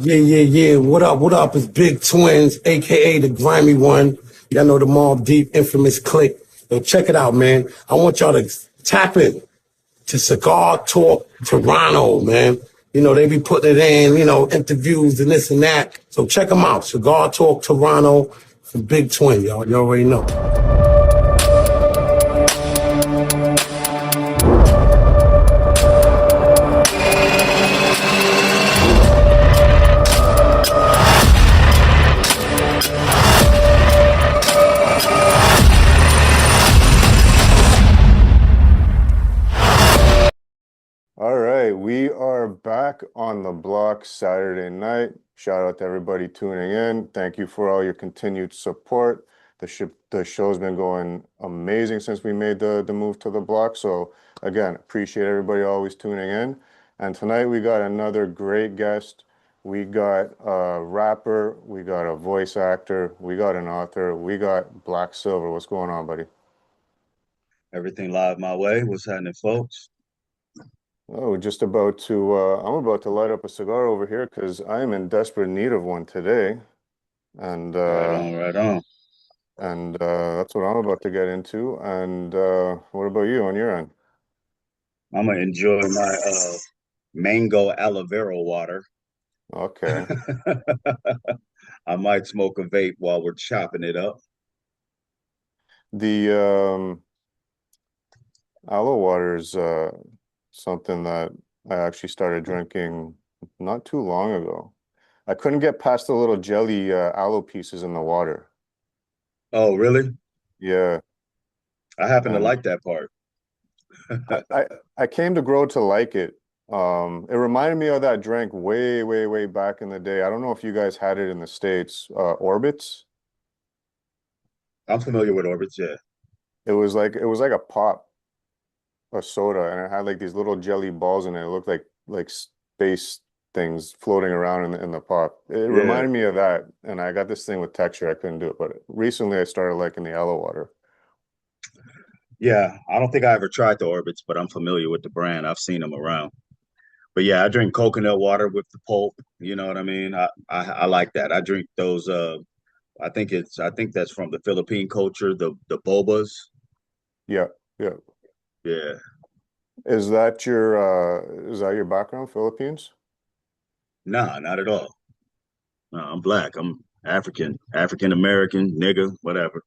Yeah, yeah, yeah. What up? What up? It's Big Twins, aka the grimy one. Y'all know the Mob Deep infamous clique. Yo, check it out, man. I want y'all to tap in to Cigar Talk Toronto, man. You know, they be putting it in, interviews and this and that. So check them out. Cigar Talk Toronto from Big Twin, y'all. You already know. All right, we are back on the block Saturday night. Shout out to everybody tuning in. Thank you for all your continued support. The show's been going amazing since we made the move to the block. So again, appreciate everybody always tuning in. And tonight we got another great guest. We got a rapper, we got a voice actor, we got an author, we got Black Silver. What's going on, buddy? Everything live my way. What's happening, folks? Oh, I'm about to light up a cigar over here because I am in desperate need of one today. And Right uh, on, right on. that's what I'm about to get into. And what about you on your end? I'm gonna enjoy my mango aloe vera water. Okay. I might smoke a vape while we're chopping it up. The aloe water is something that I actually started drinking not too long ago. I couldn't get past the little jelly aloe pieces in the water. Oh, really? Yeah. I happen to And like that part. I, I I came to grow to like it. It reminded me of that drink way, way, way back in the day. I don't know if you guys had it in the States, Orbits. I'm familiar with orbits, yeah. It was like a pop, a soda, and it had like these little jelly balls in it. It looked like space things floating around in the pop. It Yeah. reminded me of that, and I got this thing with texture. I couldn't do it, but recently I started liking the yellow water. Yeah. I don't think I ever tried the orbits, but I'm familiar with the brand. I've seen them around. But yeah, I drink coconut water with the pulp. You know what I mean? I like that. I drink those I think that's from the Philippine culture, the bobas. Yeah, yeah. Yeah. Is that your background, Philippines? Nah, not at all. No, I'm black. I'm African American, nigga, whatever.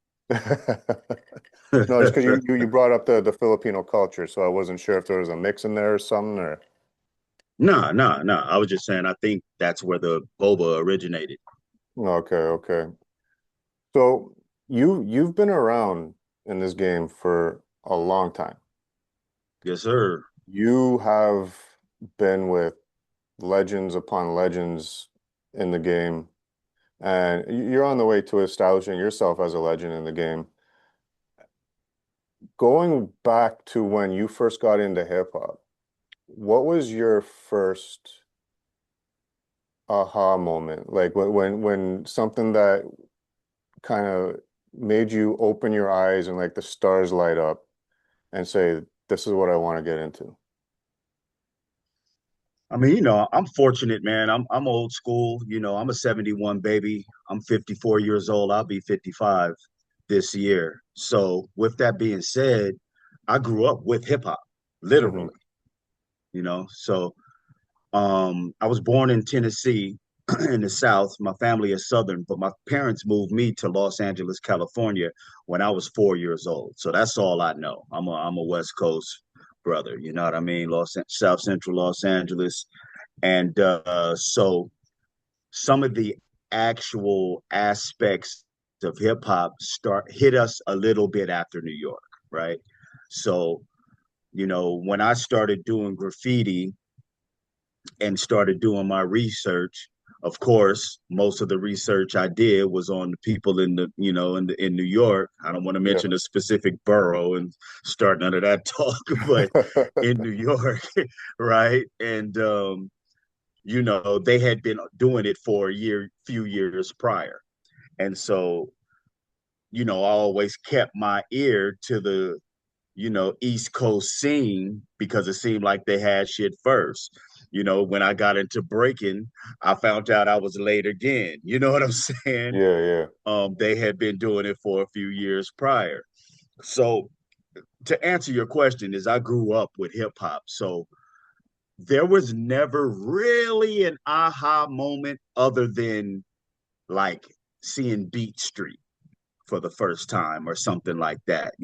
No, just because you brought up the Filipino culture, so I wasn't sure if there was a mix in there or something or Nah. I was just saying I think that's where the boba originated. okay, okay. So you've been around in this game for a long time. Yes, sir. You have been with legends upon legends in the game, and you're on the way to establishing yourself as a legend in the game. Going back to when you first got into hip hop, what was your first aha moment? Like when something that kind of made you open your eyes and like the stars light up and say, this is what I want to get into. I mean, I'm fortunate, man. I'm old school. I'm a 71 baby. I'm 54 years old. I'll be 55 this year. So, with that being said, I grew up with hip hop, Hmm. literally, So, I was born in Tennessee in the South. My family is Southern, but my parents moved me to Los Angeles, California when I was 4 years old. So that's all I know. I'm a West Coast brother. You know what I mean? South Central Los Angeles. And so some of the actual aspects of hip hop start hit us a little bit after New York, right? So, when I started doing graffiti and started doing my research, of course, most of the research I did was on the people in New York. I don't want to Yeah. mention a specific borough and start none of that talk, but in New York, right? And they had been doing it for few years prior. And so, I always kept my ear to the East Coast scene because it seemed like they had shit first. when I got into breaking, I found out I was late again. You know what I'm saying? Yeah, yeah. They had been doing it for a few years prior. So to answer your question, is I grew up with hip hop. So there was never really an aha moment other than like seeing Beat Street for the first time or something like that.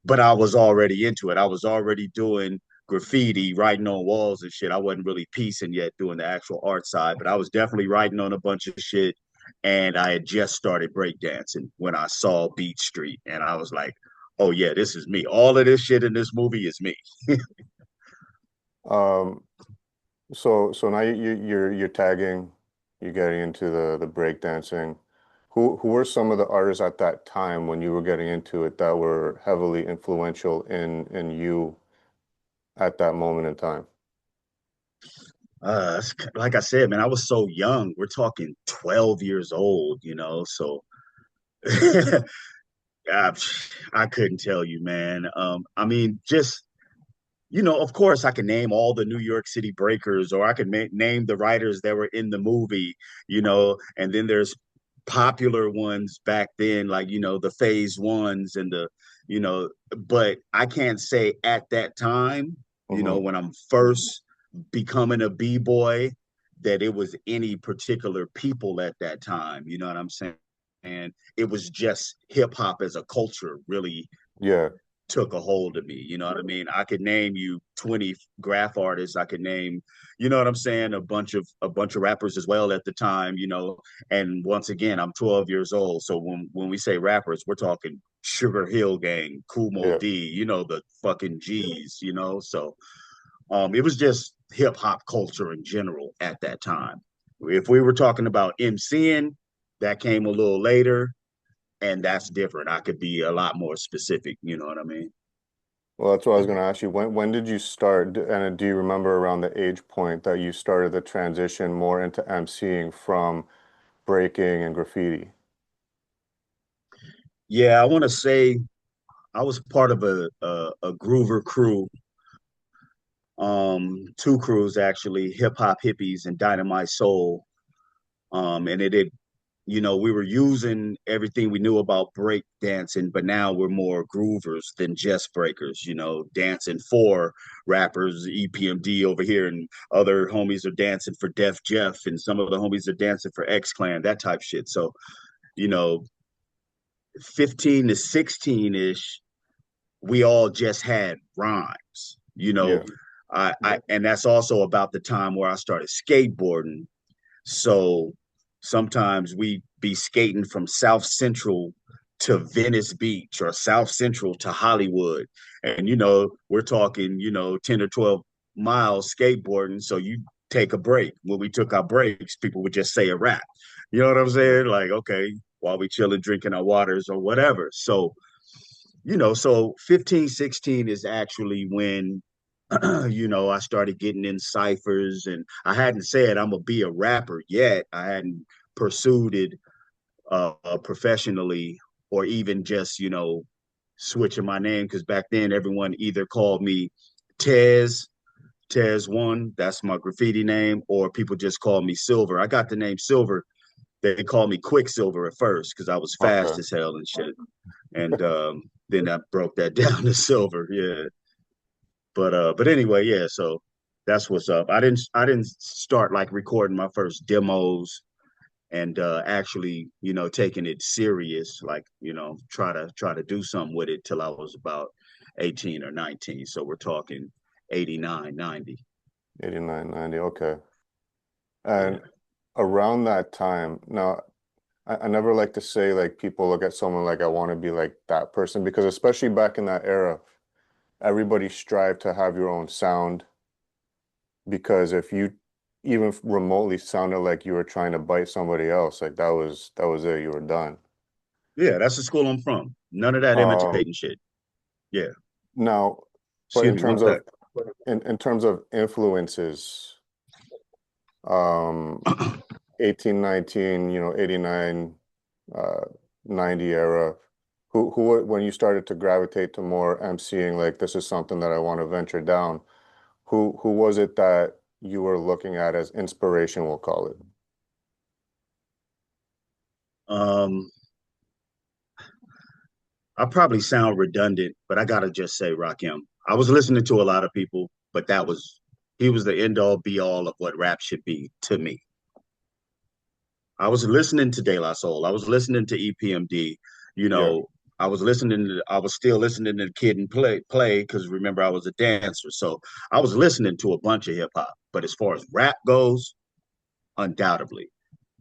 But I was already into it. I was already doing graffiti, writing on walls and shit. I wasn't really piecing yet doing the actual art side, but I was definitely writing on a bunch of shit. And I had just started breakdancing when I saw Beat Street. And I was like, oh, yeah, this is me. All of this shit in this movie is me. Um, so now you're tagging, you're getting into the breakdancing. Who were some of the artists at that time when you were getting into it that were heavily influential in you at that moment in time? Like I said, man, I was so young. We're talking 12 years old. So I, I couldn't tell you, man. I mean, just of course, I can name all the New York City breakers, or I could name the writers that were in the movie. And then there's popular ones back then, like, the phase ones and but I can't say at that time, Hmm. when I'm first becoming a B-boy, that it was any particular people at that time. You know what I'm saying? And it was just hip hop as a culture really Yeah, took a hold of me. You know what I mean? I could name you 20 graph artists. I could name, you know what I'm saying, a bunch of rappers as well at the time. And once again, I'm 12 years old. So when we say rappers, we're talking Sugar Hill Gang, Kumo yeah. D, the fucking G's. So it was just hip hop culture in general at that time. If we were talking about MCing, that came a little later, and that's different. I could be a lot more specific. You know what I mean? Well, that's what I was going to ask you. When did you start? And do you remember around the age point that you started the transition more into emceeing from breaking and graffiti? Yeah, I want to say I was part of a Groover crew, two crews actually, Hip Hop Hippies and Dynamite Soul. And we were using everything we knew about break dancing, but now we're more groovers than just breakers, dancing for rappers, EPMD over here, and other homies are dancing for Def Jeff, and some of the homies are dancing for X Clan, that type shit. So, you know, 15 to 16 ish, we all just had rhymes, Yeah. and that's also about the time where I started skateboarding. So sometimes we be skating from South Central to Venice Beach or South Central to Hollywood. And, we're talking, 10 or 12 miles skateboarding. So you take a break. When we took our breaks, people would just say a rap. You know what I'm saying? Like, okay, while we chilling, drinking our waters or whatever. So 15, 16 is actually when I started getting in ciphers, and I hadn't said I'm gonna be a rapper yet. I hadn't pursued it professionally, or even just switching my name, because back then everyone either called me Tez, Tez One, that's my graffiti name, or people just called me Silver. I got the name Silver. They called me Quicksilver at first because I was fast Okay. as hell and shit, and then I broke that down to Silver. Yeah. But anyway, yeah, so that's what's up. I didn't start like recording my first demos and actually, taking it serious, like, try to do something with it till I was about 18 or 19. So we're talking 89, 90. 89, 90. Okay. Yeah. And around that time, now I never like to say like people look at someone like I want to be like that person because especially back in that era, everybody strived to have your own sound because if you even remotely sounded like you were trying to bite somebody else, like that was it, you were done. Yeah, that's the school I'm from. None of that Um, imitating shit. Yeah. now, but Excuse me, one sec. in terms of influences, um 18, 19, 89, uh 90 era, when you started to gravitate to more emceeing, like this is something that I want to venture down, who was it that you were looking at as inspiration, we'll call it? Um, I probably sound redundant, but I gotta just say Rakim. I was listening to a lot of people, but he was the end all be all of what rap should be to me. I was listening to De La Soul. I was listening to EPMD. You Yeah. know, I was still listening to Kid and Play because remember I was a dancer. So I was listening to a bunch of hip hop. But as far as rap goes, undoubtedly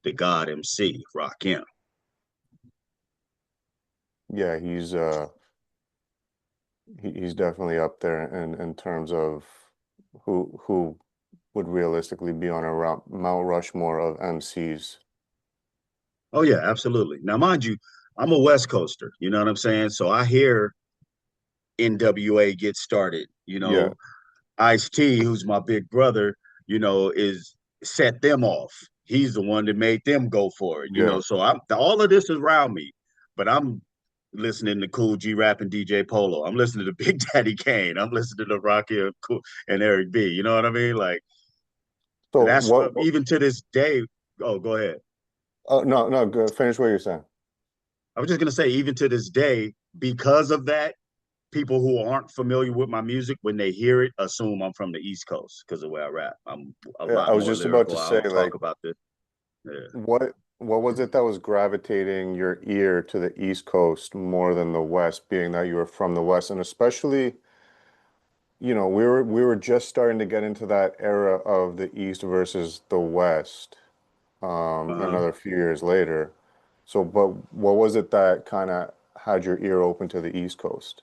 the God MC, Rakim. Yeah, he's definitely up there in terms of who would realistically be on a Mount Rushmore of MCs. Oh yeah, absolutely. Now mind you, I'm a West Coaster, you know what I'm saying? So I hear NWA get started, Yeah, Ice-T, who's my big brother, is set them off. He's the one that made them go for it, yeah. So I'm all of this is around me, but I'm listening to Cool G Rap and DJ Polo. I'm listening to Big Daddy Kane. I'm listening to Rocky and, and Eric B. You know what I mean? Like So that's even to this day. Oh, go ahead. Oh, no, no, go finish what you're saying. I was just gonna say, even to this day, because of that, people who aren't familiar with my music, when they hear it, assume I'm from the East Coast because of the way I rap. I'm a Yeah, lot I was more just about to lyrical. I say, don't like, talk about this. Yeah. what was it that was gravitating your ear to the East Coast more than the West, being that you were from the West, and especially, we were just starting to get into that era of the East versus the West, Uh-huh. another few years later. So, but what was it that kind of had your ear open to the East Coast?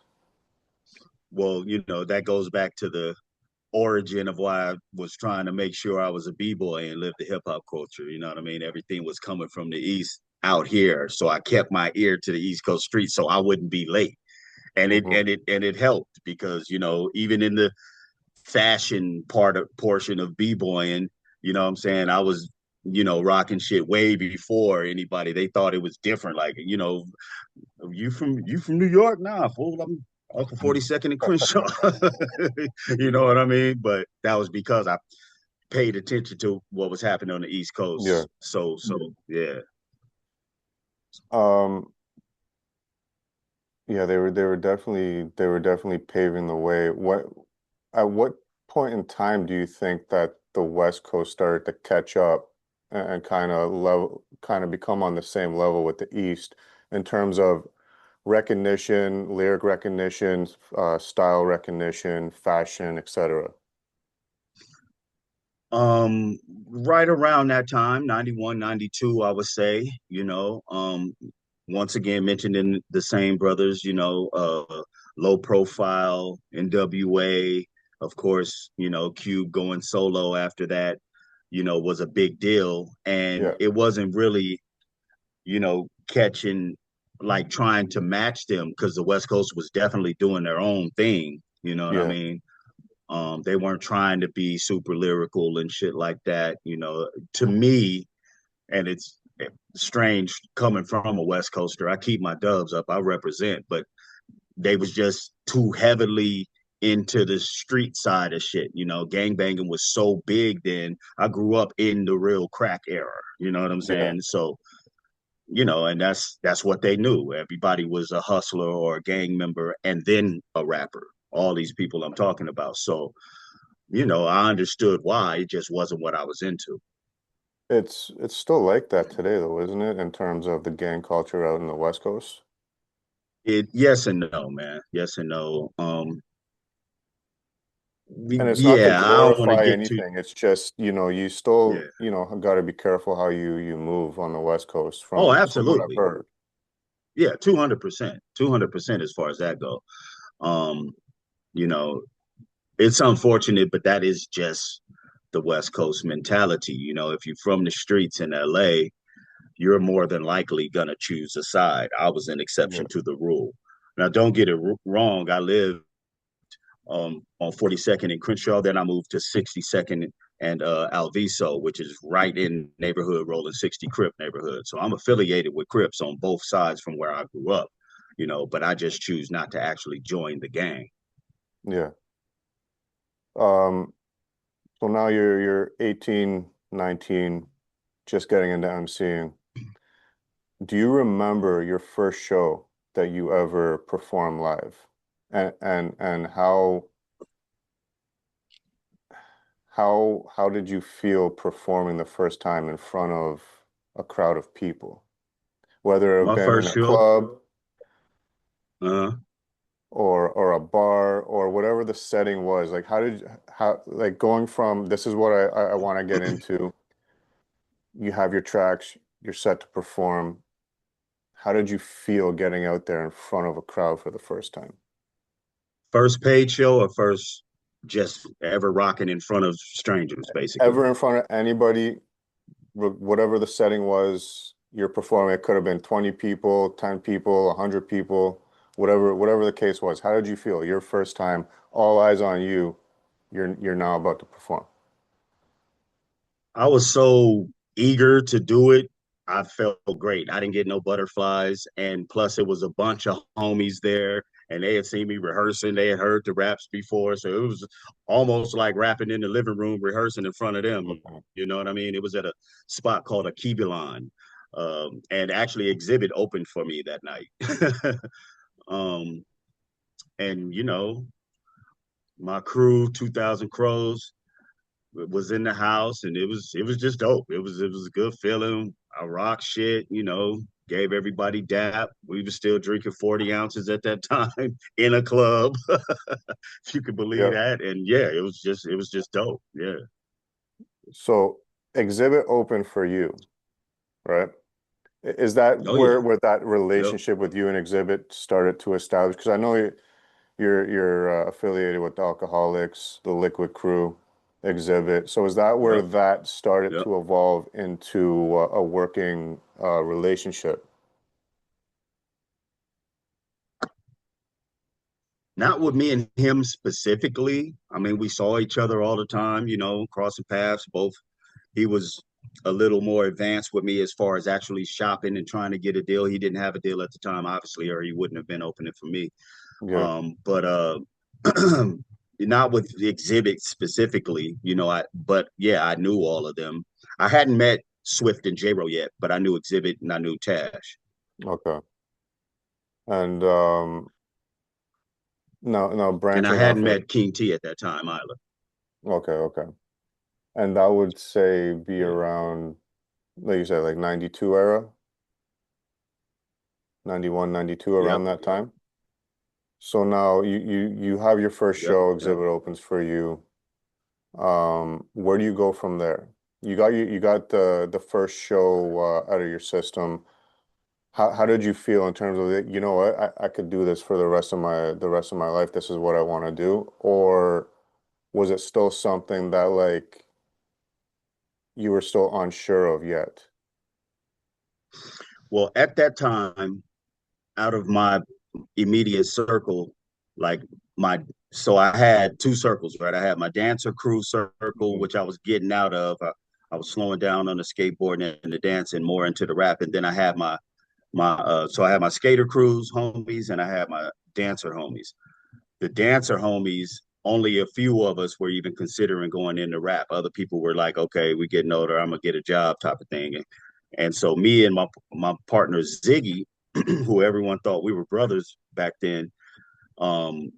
Well, that goes back to the origin of why I was trying to make sure I was a b-boy and live the hip hop culture. You know what I mean? Everything was coming from the East out here, so I kept my ear to the East Coast streets so I wouldn't be late. And it Hmm. and it and it helped because even in the fashion portion of b-boying, what I'm saying, I was rocking shit way before anybody. They thought it was different. Like, you from New York? Nah, fool. I'm off of 42nd and Crenshaw. You know what I mean? But that was because I paid attention to what was happening on the East Yeah. Coast. So yeah. Um, yeah, they were definitely paving the way. At what point in time do you think that the West Coast started to catch up and kind of become on the same level with the East in terms of recognition, lyric recognition, style recognition, fashion, etc.? Right around that time, 91, 92, I would say, once again mentioning the same brothers, low profile, NWA, of course, Cube going solo after that, was a big deal. And Yeah, it wasn't really, catching like trying to match them because the West Coast was definitely doing their own thing. You know what I yeah. mean? They weren't trying to be super lyrical and shit like that. To me, and it's strange coming from a West Coaster. I keep my dubs up. I represent, but they was just too heavily into the street side of shit. Gang banging was so big then. I grew up in the real crack era. You know what I'm Yeah. saying? So, and that's what they knew. Everybody was a hustler or a gang member and then a rapper. All these people I'm talking about. So, I understood why. It just wasn't what I was into. It's still like that today though, isn't it, in terms of the gang culture out in the West Coast? Yes and no, man. Yes and no. And it's not to Yeah, I don't want to glorify get too. anything. It's just, you Yeah. still, got to be careful how you move on the West Coast Oh, from what I've absolutely. heard. Yeah, 200%. 200% as far as that go. Um, you know, it's unfortunate, but that is just the West Coast mentality. If you're from the streets in LA, you're more than likely gonna choose a side. I was an Yeah. exception to the rule. Now, don't get it wrong. I live on 42nd and Crenshaw. Then I moved to 62nd and Alviso, which is right in neighborhood rolling 60 Crip neighborhood. So I'm affiliated with Crips on both sides from where I grew up, but I just choose not to actually join the gang. Yeah. Um, So now you're 18, 19, just getting into MCing. Do you remember your first show that you ever performed live? And how did you feel performing the first time in front of a crowd of people? Whether it have My been in first a show, club uh, or a bar or whatever the setting was, like how like going from this is what I want to get into, you have your tracks, you're set to perform. How did you feel getting out there in front of a crowd for the first time? first paid show or first just ever rocking in front of strangers, basically. Ever in front of anybody, whatever the setting was, you're performing, it could have been 20 people, 10 people, 100 people, whatever the case was. How did you feel? Your first time, all eyes on you, you're now about to perform. I was so eager to do it. I felt great. I didn't get no butterflies. And plus, it was a bunch of homies there, and they had seen me rehearsing. They had heard the raps before. So it was almost like rapping in the living room, rehearsing in front of them. Okay. You know what I mean? It was at a spot called a Kibilan. And actually, Exhibit opened for me that night. um, and, my crew, 2,000 Crows, was in the house, and it was just dope. It was a good feeling. I rock shit, gave everybody dap. We were still drinking 40 ounces at that time in a club, if you could believe Yeah. that. And yeah, it was just dope. Yeah. So Exhibit open for you, right? Is that Oh yeah. where that Yep. relationship with you and Exhibit started to establish? Because I know you're affiliated with the Alcoholics, the Liquid Crew, Exhibit. So is that where Yep. that started Yep. to evolve into a working relationship? Not with me and him specifically. I mean, we saw each other all the time, crossing paths. Both he was a little more advanced with me as far as actually shopping and trying to get a deal. He didn't have a deal at the time, obviously, or he wouldn't have been opening for me. Yeah. But not with the Exhibit specifically, but yeah, I knew all of them. I hadn't met Swift and J-Ro yet, but I knew Exhibit and I knew Tash. Okay. And now And I branching hadn't off it. met King T at that time either. Okay, okay. And that would say be Yeah. around, like you said, like 92 era, 91, 92 around Yep. that time. So now you have your first Yep. show, Yep. Exhibit opens for you. Where do you go from there? You got the first show out of your system. How did you feel in terms of it? You know what? I could do this for the rest of my life. This is what I want to do. Or was it still something that like you were still unsure of yet? Well, at that time, out of my immediate circle, like my so I had two circles, right? I had my dancer crew circle, Mhm. which I was getting out of. I was slowing down on the skateboard and the dancing, more into the rap. And then I had so I had my skater crews homies and I had my dancer homies. The dancer homies, only a few of us were even considering going into rap. Other people were like, okay, we're getting older, I'm gonna get a job type of thing. And so me and my partner Ziggy, who everyone thought we were brothers back then, um,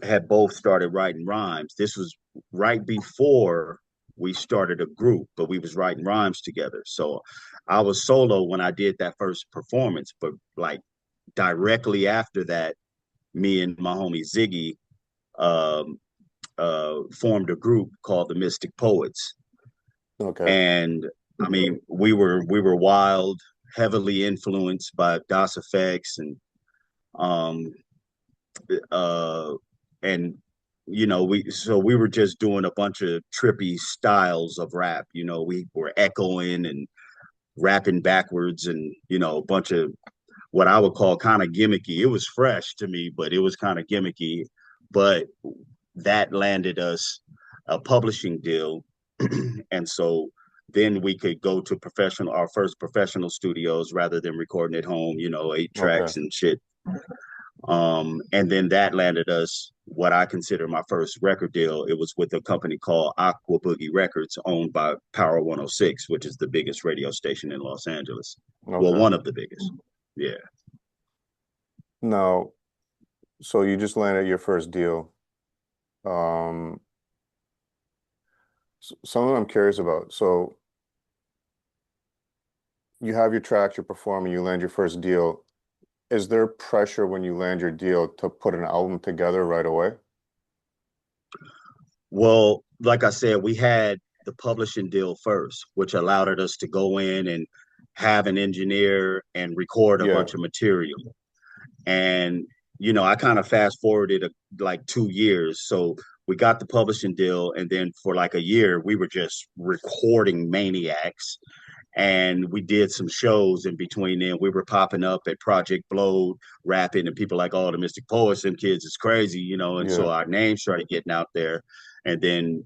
had both started writing rhymes. This was right before we started a group, but we was writing rhymes together. So I was solo when I did that first performance, but like directly after that, me and my homie Ziggy um, formed a group called the Mystic Poets, Okay. and I mean we were wild, heavily influenced by DOS effects um, uh, and we were just doing a bunch of trippy styles of rap. We were echoing and rapping backwards, and a bunch of what I would call kind of gimmicky. It was fresh to me, but it was kind of gimmicky. But that landed us a publishing deal, and so then we could go to our first professional studios rather than recording at home. 8 Okay. tracks and shit. And then that landed us what I consider my first record deal. It was with a company called Aqua Boogie Records, owned by Power 106, which is the biggest radio station in Los Angeles. Well, Okay. one of the biggest. Yeah. Now, so you just landed your first deal. Um, Something I'm curious about. So you have your tracks, you're performing, you land your first deal. Is there pressure when you land your deal to put an album together right away? Well, like I said, we had the publishing deal first, which allowed us to go in and have an engineer and record a Yeah, bunch of material. And, I kind of fast forwarded like 2 years. So we got the publishing deal. And then for like a year, we were just recording Maniacs. And we did some shows in between then. We were popping up at Project Blowed, rapping, and people like, oh, the Mystic Poets, them kids is crazy. And so yeah. our name started getting out there. And then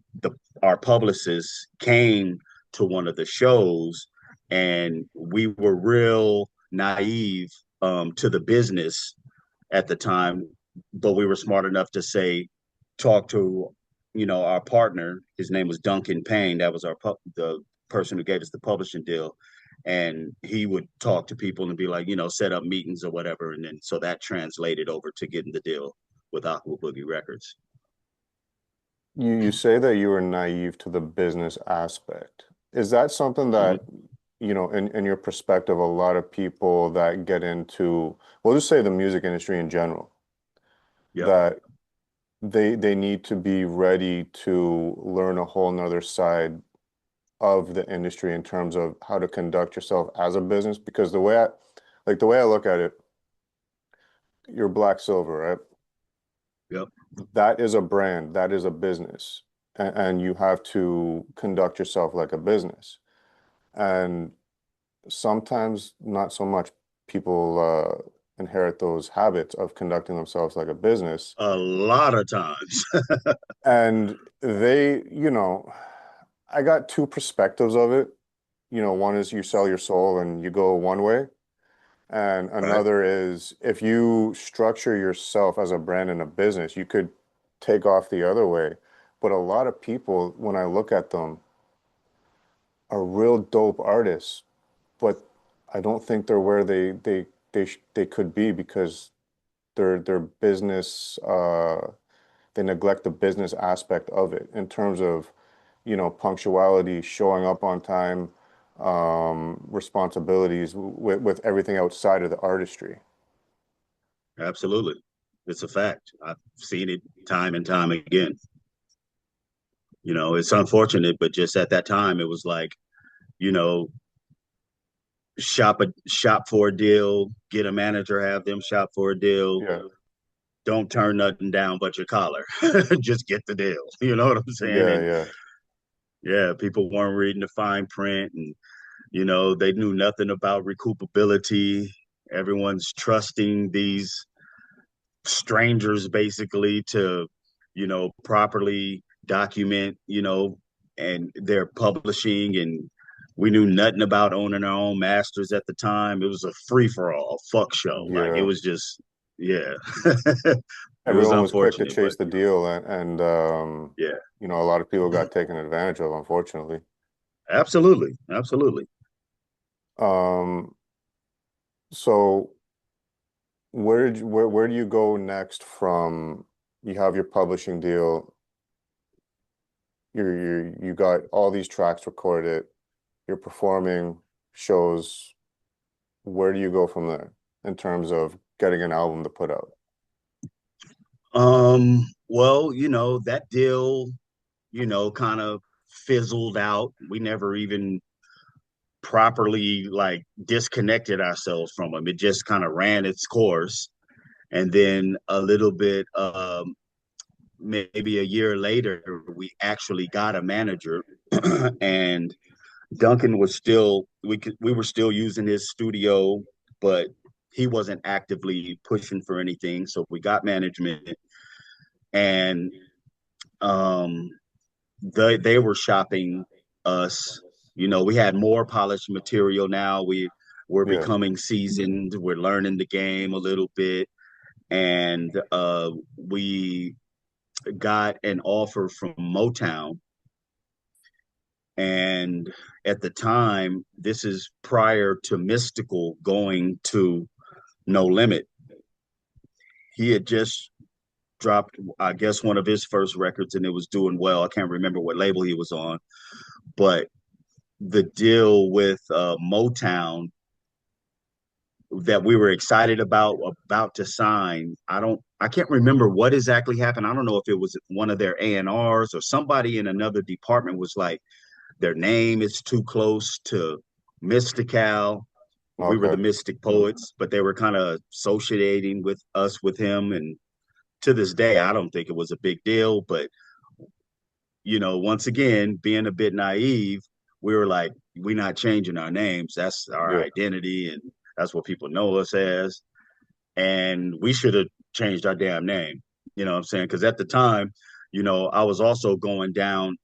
our publicists came to one of the shows, and we were real naive to the business at the time, but we were smart enough to say, talk to, our partner. His name was Duncan Payne. That was the person who gave us the publishing deal. And he would talk to people and be like, set up meetings or whatever. And then so that translated over to getting the deal with Aqua Boogie Records. You say that you were naive to the business aspect. Is that something Mm-hmm. that, in your perspective, a lot of people that get into, we'll just say the music industry in general, Yep. that they need to be ready to learn a whole nother side of the industry in terms of how to conduct yourself as a business? Because the way I look at it, you're Black Silver, right? Yep. That is a brand, that is a business, and you have to conduct yourself like a business. And sometimes not so much people inherit those habits of conducting themselves like a business. A lot of times. And I got two perspectives of it. One is you sell your soul and you go one way. And Right. another is if you structure yourself as a brand and a business, you could take off the other way. But a lot of people, when I look at them, are real dope artists, but I don't think they're where they could be because their business they neglect the business aspect of it in terms of, punctuality, showing up on time, responsibilities with everything outside of the artistry. Absolutely. It's a fact. I've seen it time and time again. It's unfortunate, but just at that time, it was like, you know, shop for a deal, get a manager, have them shop for a deal. Yeah, Don't turn nothing down but your collar. Just get the deal. You know what I'm saying? yeah, And yeah, yeah, people weren't reading the fine print, and they knew nothing about recoupability. Everyone's trusting these strangers basically to, properly document, and their publishing. And we knew nothing about owning our own masters at the time. It was a free for all fuck show. Like it yeah. was just, yeah, it was Everyone was quick to unfortunate, but chase the deal, and yeah, a lot of people got taken advantage of, unfortunately. absolutely, absolutely. Um, so where do you go next from you have your publishing deal, you got all these tracks recorded, you're performing shows, where do you go from there in terms of getting an album to put out? Well, that deal, kind of fizzled out. We never even properly like disconnected ourselves from them. It just kind of ran its course. And then a little bit, maybe a year later, we actually got a manager, and Duncan was still we were still using his studio, but he wasn't actively pushing for anything. So we got management, and um, they were shopping us. We had more polished material now. We're Yeah, becoming seasoned. We're learning the game a little bit, and we got an offer from Motown. And at the time, this is prior to Mystical going to No Limit. He had just dropped, I guess, one of his first records, and it was doing well. I can't remember what label he was on, but the deal with Motown that we were excited about to sign. I can't remember what exactly happened. I don't know if it was one of their A&Rs or somebody in another department was like, their name is too close to Mystical. We were Okay. the Mystic Poets, but they were kind of associating with us with him. And to this day, I don't think it was a big deal. But, once again, being a bit naive, we were like, we're not changing our names. That's our Yeah. identity. And that's what people know us as. And we should have changed our damn name. You know what I'm saying? Because at the time, I was also going down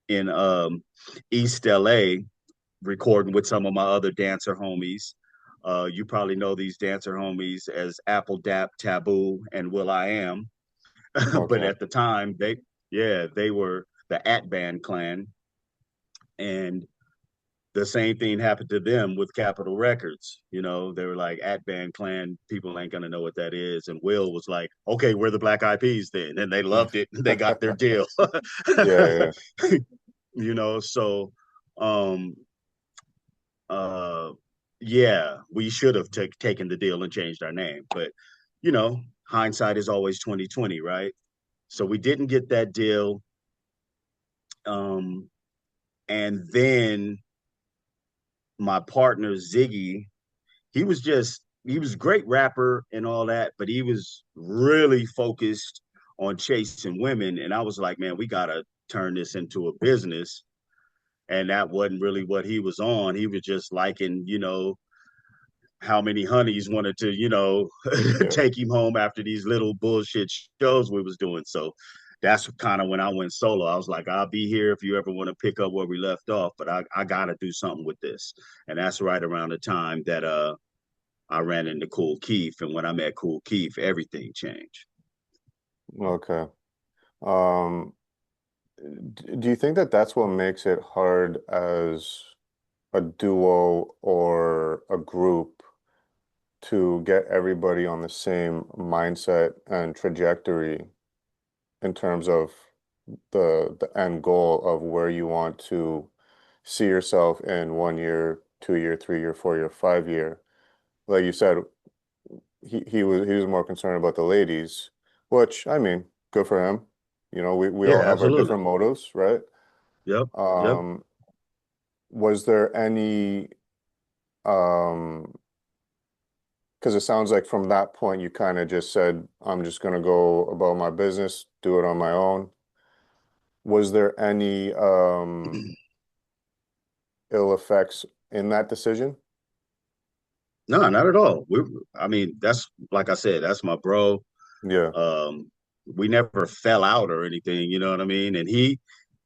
in East LA recording with some of my other dancer homies. You probably know these dancer homies as Apple Dap, Taboo, and Will I Am. But Okay. at the time, they were the At Band clan. And the same thing happened to them with Capitol Records. They were like, At Band Clan, people ain't gonna know what that is. And Will was like, okay, we're the Black Eyed Peas then. And they loved it. They got their deal. Yeah, So um uh yeah, we should have taken the deal and changed our name. But you know, hindsight is always 2020, right? So we didn't get that deal. Um and then my partner Ziggy, he was a great rapper and all that, but he was really focused on chasing women. And I was like, man, we gotta turn this into a business. And that wasn't really what he was on. He was just liking, how many honeys wanted to, yeah. take him home after these little bullshit shows we was doing. So that's kind of when I went solo. I was like, I'll be here if you ever want to pick up where we left off, but I gotta do something with this. And that's right around the time that I ran into Cool Keith. And when I met Cool Keith, everything changed. Okay. Um, do you think that that's what makes it hard as a duo or a group to get everybody on the same mindset and trajectory in terms of the end goal of where you want to see yourself in 1 year, 2 year, 3 year, 4 year, 5 year? Like you said, he was more concerned about the ladies, which I mean, good for him. We Yeah, all have our absolutely. different motives, right? Yep. Yep. Um, was there any because it sounds like from that point you kind of just said, I'm just gonna go about my business, do it on my own. Was there any ill effects in that decision? No, not at all. I mean, that's like I said, that's my bro. Yeah, Um, we never fell out or anything, you know what I mean? And he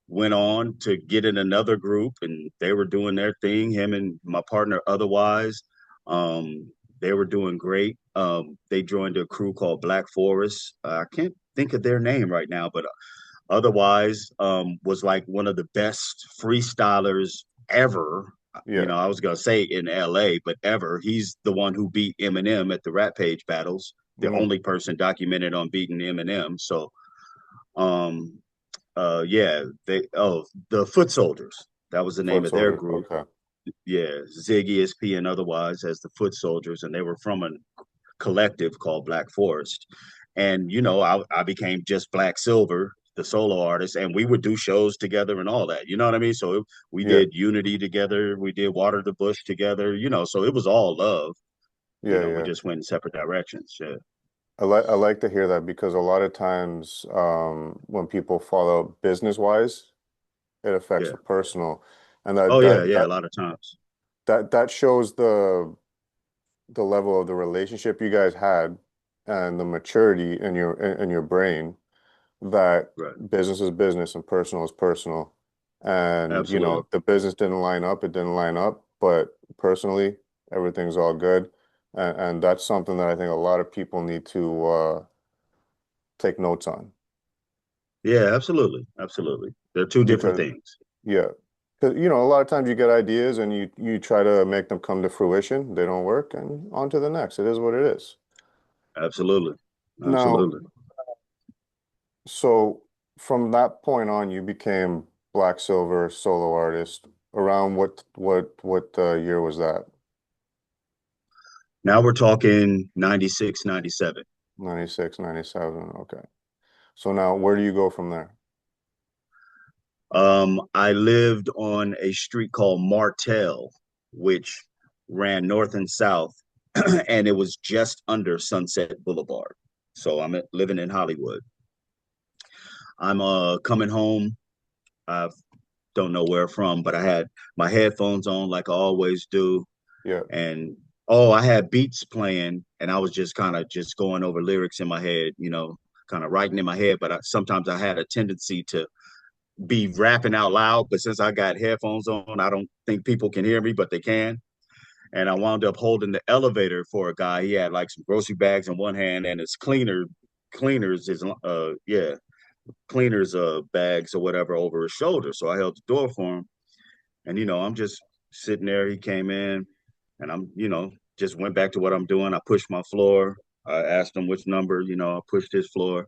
went on to get in another group and they were doing their thing, him and my partner otherwise. They were doing great. They joined a crew called Black Forest. I can't think of their name right now, but otherwise, was like one of the best freestylers ever. yeah. I was gonna say in LA, but ever. He's the one who beat Eminem at the Rap Page battles. The Mm, only person documented on beating Eminem. So um yeah, the Foot Soldiers. That was the name foot of their soldier. group. Okay. Yeah, Ziggy SP and otherwise as the Foot Soldiers, and they were from a collective called Black Forest. And I became just Black Silver, the solo artist, and we would do shows together and all that. You know what I mean? So we Yeah, did Unity together, we did Water the Bush together. So it was all love. yeah, We yeah. just went in separate directions. Yeah, I like to hear that because a lot of times when people fall out business wise, it affects yeah. the personal. And that Oh yeah, that yeah. A that lot of times. that shows the level of the relationship you guys had and the maturity in your brain that Right. business is business and personal is personal. And Absolutely. if the business didn't line up, it didn't line up. But personally, everything's all good. And that's something that I think a lot of people need to take notes on. Yeah, absolutely. Absolutely. They're two different Because things. yeah, because a lot of times you get ideas and you try to make them come to fruition. They don't work, and on to the next. It is what it is. Absolutely. Now, Absolutely. so from that point on, you became Black Silver solo artist. Around what year was that? Now we're talking 96, 97. 96, 97. Okay. So now where do you go from there? I lived on a street called Martell, which ran north and south, and it was just under Sunset Boulevard. So living in Hollywood. I'm coming home. I don't know where from, but I had my headphones on like I always do, Yeah. and oh, I had beats playing, and I was just kind of just going over lyrics in my head, kind of writing in my head. But sometimes I had a tendency to be rapping out loud, but since I got headphones on, I don't think people can hear me, but they can. And I wound up holding the elevator for a guy. He had like some grocery bags in one hand and his cleaners, his cleaners bags or whatever over his shoulder. So I held the door for him. And I'm just sitting there. He came in and just went back to what I'm doing. I pushed my floor. I asked him which number, I pushed his floor.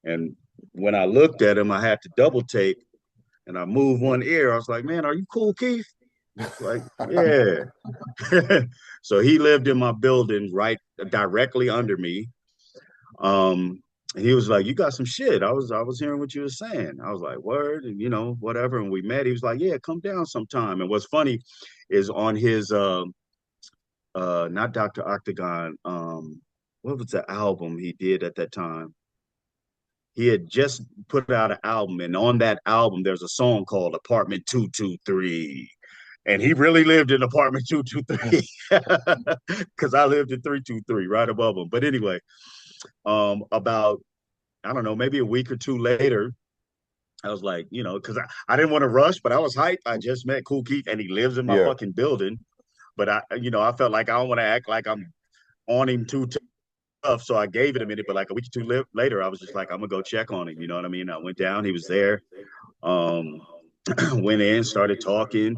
And when I looked at him, I had to double take and I moved one ear. I was like, man, are you cool, Keith? Like, yeah. So he lived in my building right directly under me. Um, and he was like, "You got some shit." I was hearing what you were saying. I was like, "Word," and whatever. And we met. He was like, "Yeah, come down sometime." And what's funny is on his not Dr. Octagon, what was the album he did at that time? He had just put out an album, and on that album, there's a song called Apartment 223. And he really lived in apartment 223 because I lived in 323 right above him. But anyway, about, I don't know, maybe a week or two later, I was like, because I didn't want to rush, but I was hyped. I just met Cool Keith and he lives in my Yeah. fucking building. But I felt like I don't want to act like I'm on him too tough. So I gave it a minute. But like a week or two later, I was just like, I'm going to go check on him. You know what I mean? I went down, he was there. Um, went in, started talking.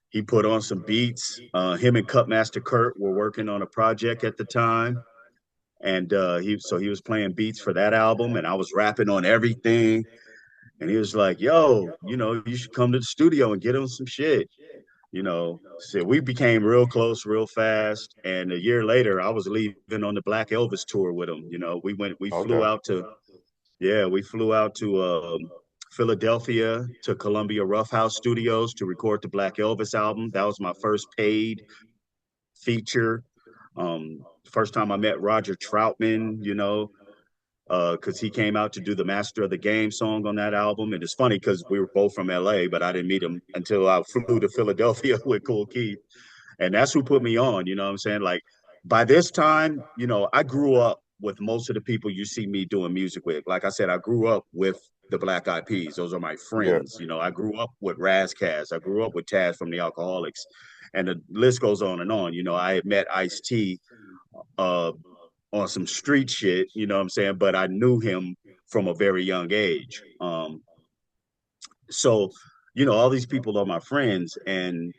He put on some beats. Him and Cutmaster Kurt were working on a project at the time, and he was playing beats for that album, and I was rapping on everything. And he was like, "Yo, you should come to the studio and get on some shit." So we became real close real fast. And a year later, I was leaving on the Black Elvis tour with him. We flew Okay. out to yeah, we flew out to Philadelphia to Columbia Rough House Studios to record the Black Elvis album. That was my first paid feature. First time I met Roger Troutman, because he came out to do the Master of the Game song on that album. And it's funny because we were both from LA, but I didn't meet him until I flew to Philadelphia with Cool Keith. And that's who put me on, you know what I'm saying? Like by this time, I grew up with most of the people you see me doing music with. Like I said, I grew up with the Black Eyed Peas. Those are my Yeah. friends. I grew up with Razkaz. I grew up with Taz from the Alcoholics. And the list goes on and on. I had met Ice T uh, on some street shit, you know what I'm saying? But I knew him from a very young age. So, all these people are my friends, and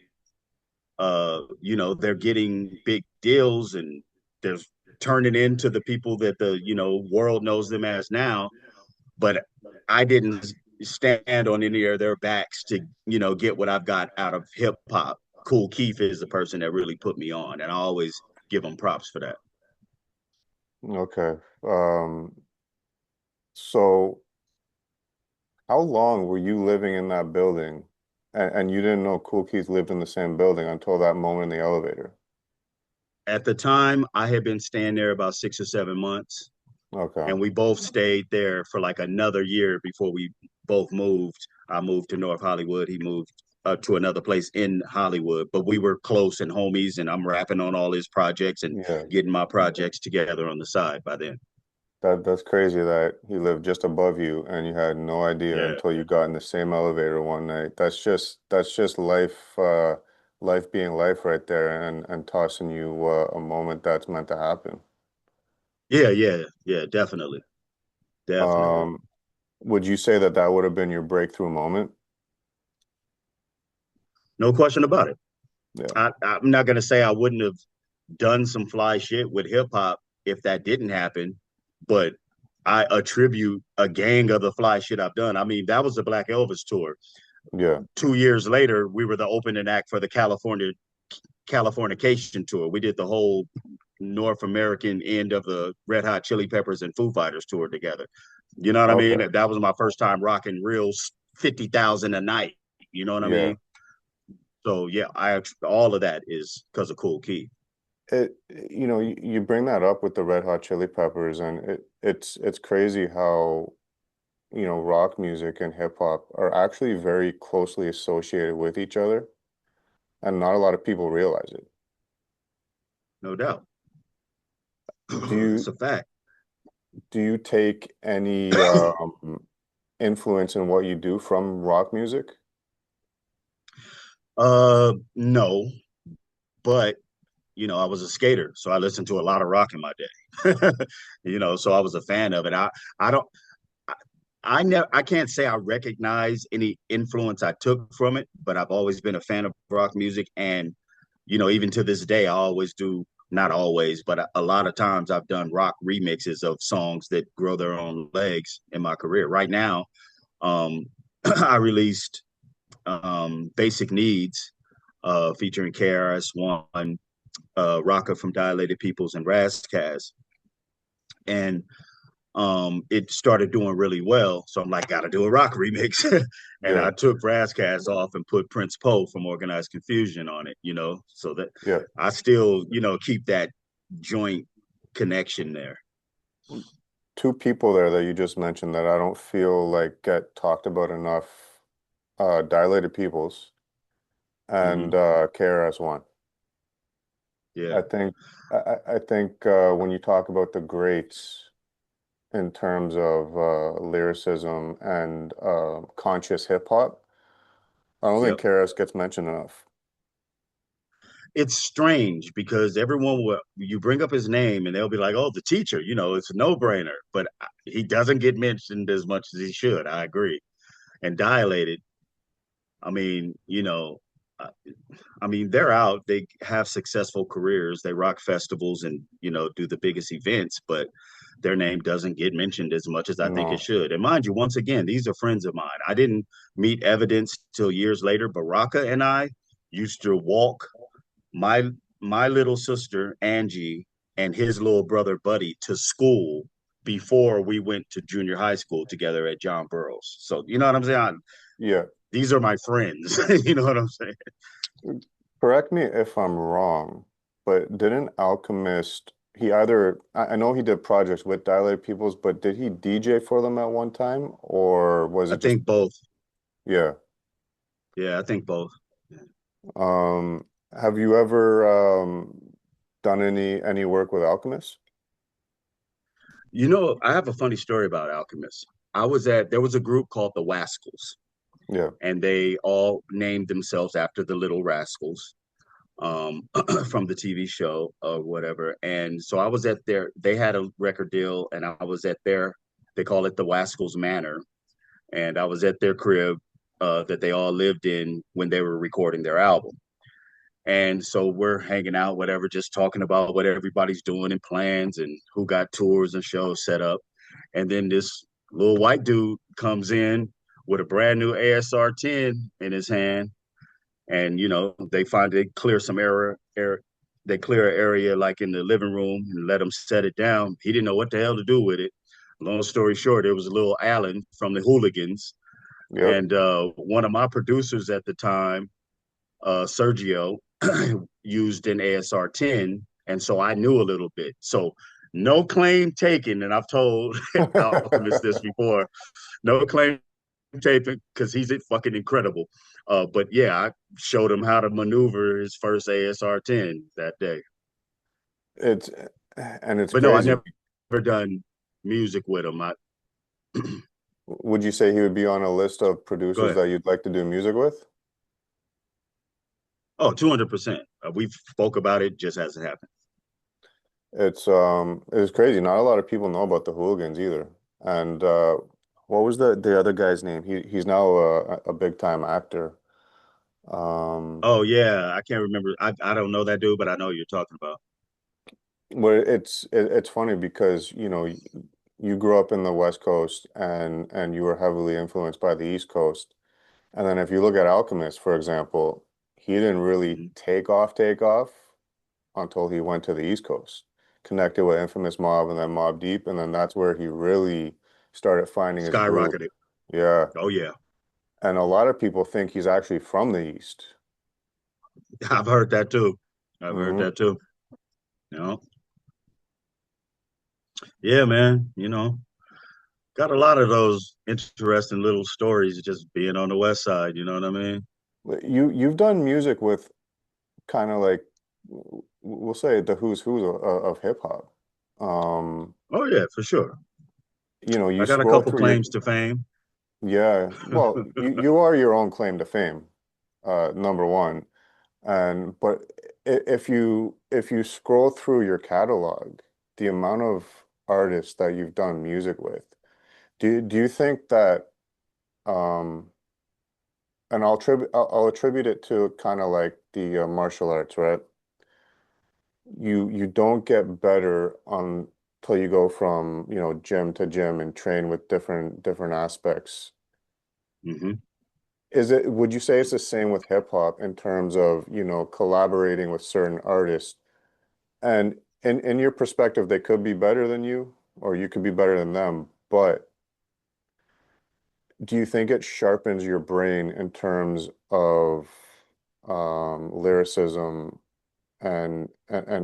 they're getting big deals and they're turning into the people that the, world knows them as now. But I didn't stand on any of their backs to, get what I've got out of hip hop. Cool Keith is the person that really put me on, and I always give him props for that. Okay. So how long were you living in that building and you didn't know Cool Keith lived in the same building until that moment in the elevator? At the time, I had been staying there about 6 or 7 months, Okay. and we both stayed there for like another year before we both moved. I moved to North Hollywood. He moved to another place in Hollywood, but we were close and homies. And I'm rapping on all his projects and Yeah. getting my projects together on the side by then. That's crazy that he lived just above you and you had no idea Yeah, until you got in the same elevator one night. That's just life life being life right there and tossing you a moment that's meant to happen. yeah, yeah, yeah. Definitely, definitely. Um Would you say that that would have been your breakthrough moment? No question about it. Yeah. I'm not gonna say I wouldn't have done some fly shit with hip hop if that didn't happen, but I attribute a gang of the fly shit I've done. I mean, that was the Black Elvis tour. Yeah. 2 years later, we were the opening act for the Californication tour. We did the whole North American end of the Red Hot Chili Peppers and Foo Fighters tour together. You know what I mean? Okay. That was my first time rocking real 50,000 a night. You know what I Yeah. mean? So yeah, I all of that is because of Cool Key. You bring that up with the Red Hot Chili Peppers, and it's crazy how, rock music and hip hop are actually very closely associated with each other, and not a lot of people realize it. No doubt. Do It's you a fact. do you take any influence in what you do from rock music? No, but I was a skater, so I listened to a lot of rock in my day. So I was a fan of it. I don't I can't say I recognize any influence I took from it, but I've always been a fan of rock music. And, even to this day, I always do, not always, but a lot of times I've done rock remixes of songs that grow their own legs in my career. Right now, um, I released Basic Needs featuring KRS-One, Rocka from Dilated Peoples, and Razzcazz. And it started doing really well. So I'm like, gotta do a rock remix. And I Yeah. took Razzcazz off and put Prince Poe from Organized Confusion on it, so that Yeah. I still, keep that joint connection there. Two people there that you just mentioned that I don't feel like get talked about enough, Dilated Peoples and Hmm. KRS-One. Yeah. I think when you talk about the greats in terms of lyricism and conscious hip hop, I don't think Yep. KRS gets mentioned enough. It's strange because everyone will, you bring up his name and they'll be like, oh, the teacher, it's a no brainer, but he doesn't get mentioned as much as he should. I agree. And Dilated, I mean, uh, they're out. They have successful careers. They rock festivals and do the biggest events, but their name doesn't get mentioned as much as I think it No. should. And mind you, once again, these are friends of mine. I didn't meet Evidence till years later. Baraka and I used to walk my my little sister Angie and his little brother Buddy to school before we went to junior high school together at John Burroughs. So you know what I'm saying? Yeah. These are my friends. You know what I'm saying? Correct me if I'm wrong, but didn't Alchemist, he either, I know he did projects with Dilated Peoples, but did he DJ for them at one time, or was I it just, think both. yeah. Yeah, I think both. Um, have you ever done any work with Alchemist? I have a funny story about Alchemist. There was a group called the Wascals, Yeah. and they all named themselves after the Little Rascals from the TV show or whatever. And so I was they had a record deal, and I was at they call it the Wascals Manor. And I was at their crib that they all lived in when they were recording their album. And so we're hanging out, whatever, just talking about what everybody's doing and plans and who got tours and shows set up. And then this little white dude comes in with a brand new ASR 10 in his hand. And, they clear some they clear an area like in the living room and let him set it down. He didn't know what the hell to do with it. Long story short, it was a little Allen from the Hooligans. Yep. And one of my producers at the time, Sergio, used an ASR 10. And so I knew a little bit. So no claim taken. And I've told Alchemist this before, no claim taken because he's fucking incredible. But yeah, I showed him how to maneuver his first ASR 10 that day. It's and it's But no, I crazy. never done music with him. Would you say he would be on a list of Go producers ahead. that you'd like to do music with? Oh, 200%. We spoke about it, just hasn't happened. It's crazy. Not a lot of people know about the Hooligans either. And What was the other guy's name? He's now a big time actor. Um, Oh yeah, I can't remember. I don't know that dude, but I know who you're talking about. but it's funny because you grew up in the West Coast and you were heavily influenced by the East Coast. And then if you look at Alchemist, for example, he didn't really Mhm. take off until he went to the East Coast, connected with Infamous Mob and then Mob Deep, and then that's where he really started finding his groove. Skyrocketed. Yeah. Oh yeah, And a lot of people think he's actually from the East. I've heard that too. I've heard Hmm. that too. You know, yeah, man. Got a lot of those interesting little stories just being on the West Side. You know what I mean? You've done music with kind of like we'll say the who's who's of hip hop. Um, Oh yeah, for sure. you I got a scroll couple through your claims to fame. yeah, well, you are your own claim to fame, number one. And but if you scroll through your catalog, the amount of artists that you've done music with, do you think that um and I'll attribute it to kind of like the martial arts, right? You don't get better until you go from, gym to gym and train with different aspects. Hmm. Would you say it's the same with hip hop in terms of, collaborating with certain artists? And in your perspective, they could be better than you, or you could be better than them. But do you think it sharpens your brain in terms of lyricism and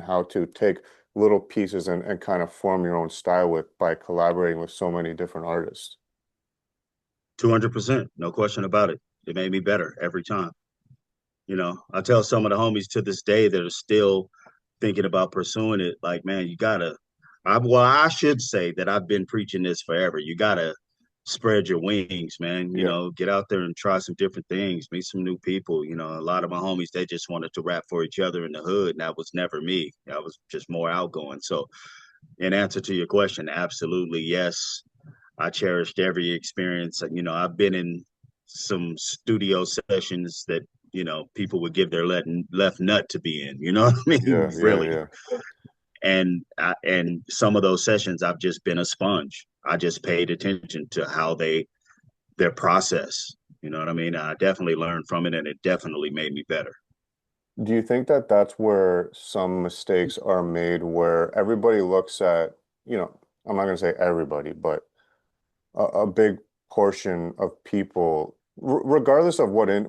how to take little pieces and kind of form your own style with by collaborating with so many different artists? 200%, no question about it. It made me better every time. I tell some of the homies to this day that are still thinking about pursuing it, like, man, you gotta. I should say that I've been preaching this forever. You gotta spread your wings, man. Yeah, Get out there and try some different things, meet some new people. A lot of my homies, they just wanted to rap for each other in the hood, and that was never me. I was just more outgoing. So, in answer to your question, absolutely yes. I cherished every experience. I've been in some studio sessions that people would give their left nut to be in. You know what I mean? yeah, yeah, Really. yeah. And some of those sessions, I've just been a sponge. I just paid attention to how their process. You know what I mean? I definitely learned from it, and it definitely made me better. Do you think that that's where some mistakes are made, where everybody looks at, I'm not going to say everybody, but a big portion of people, regardless of what it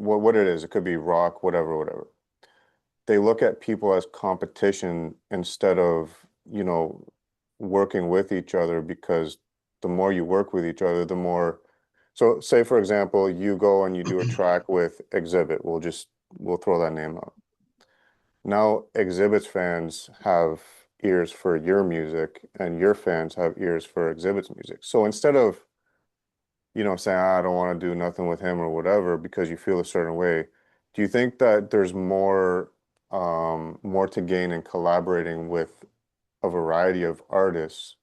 is, it could be rock, whatever, whatever. They look at people as competition instead of, working with each other because the more you work with each other, the more. So say for example, you go and you do a track with Exhibit. We'll throw that name out. Now Exhibit's fans have ears for your music and your fans have ears for Exhibit's music. So instead of saying, "Ah, I don't want to do nothing with him or whatever because you feel a certain way." Do you think that there's more to gain in collaborating with a variety of artists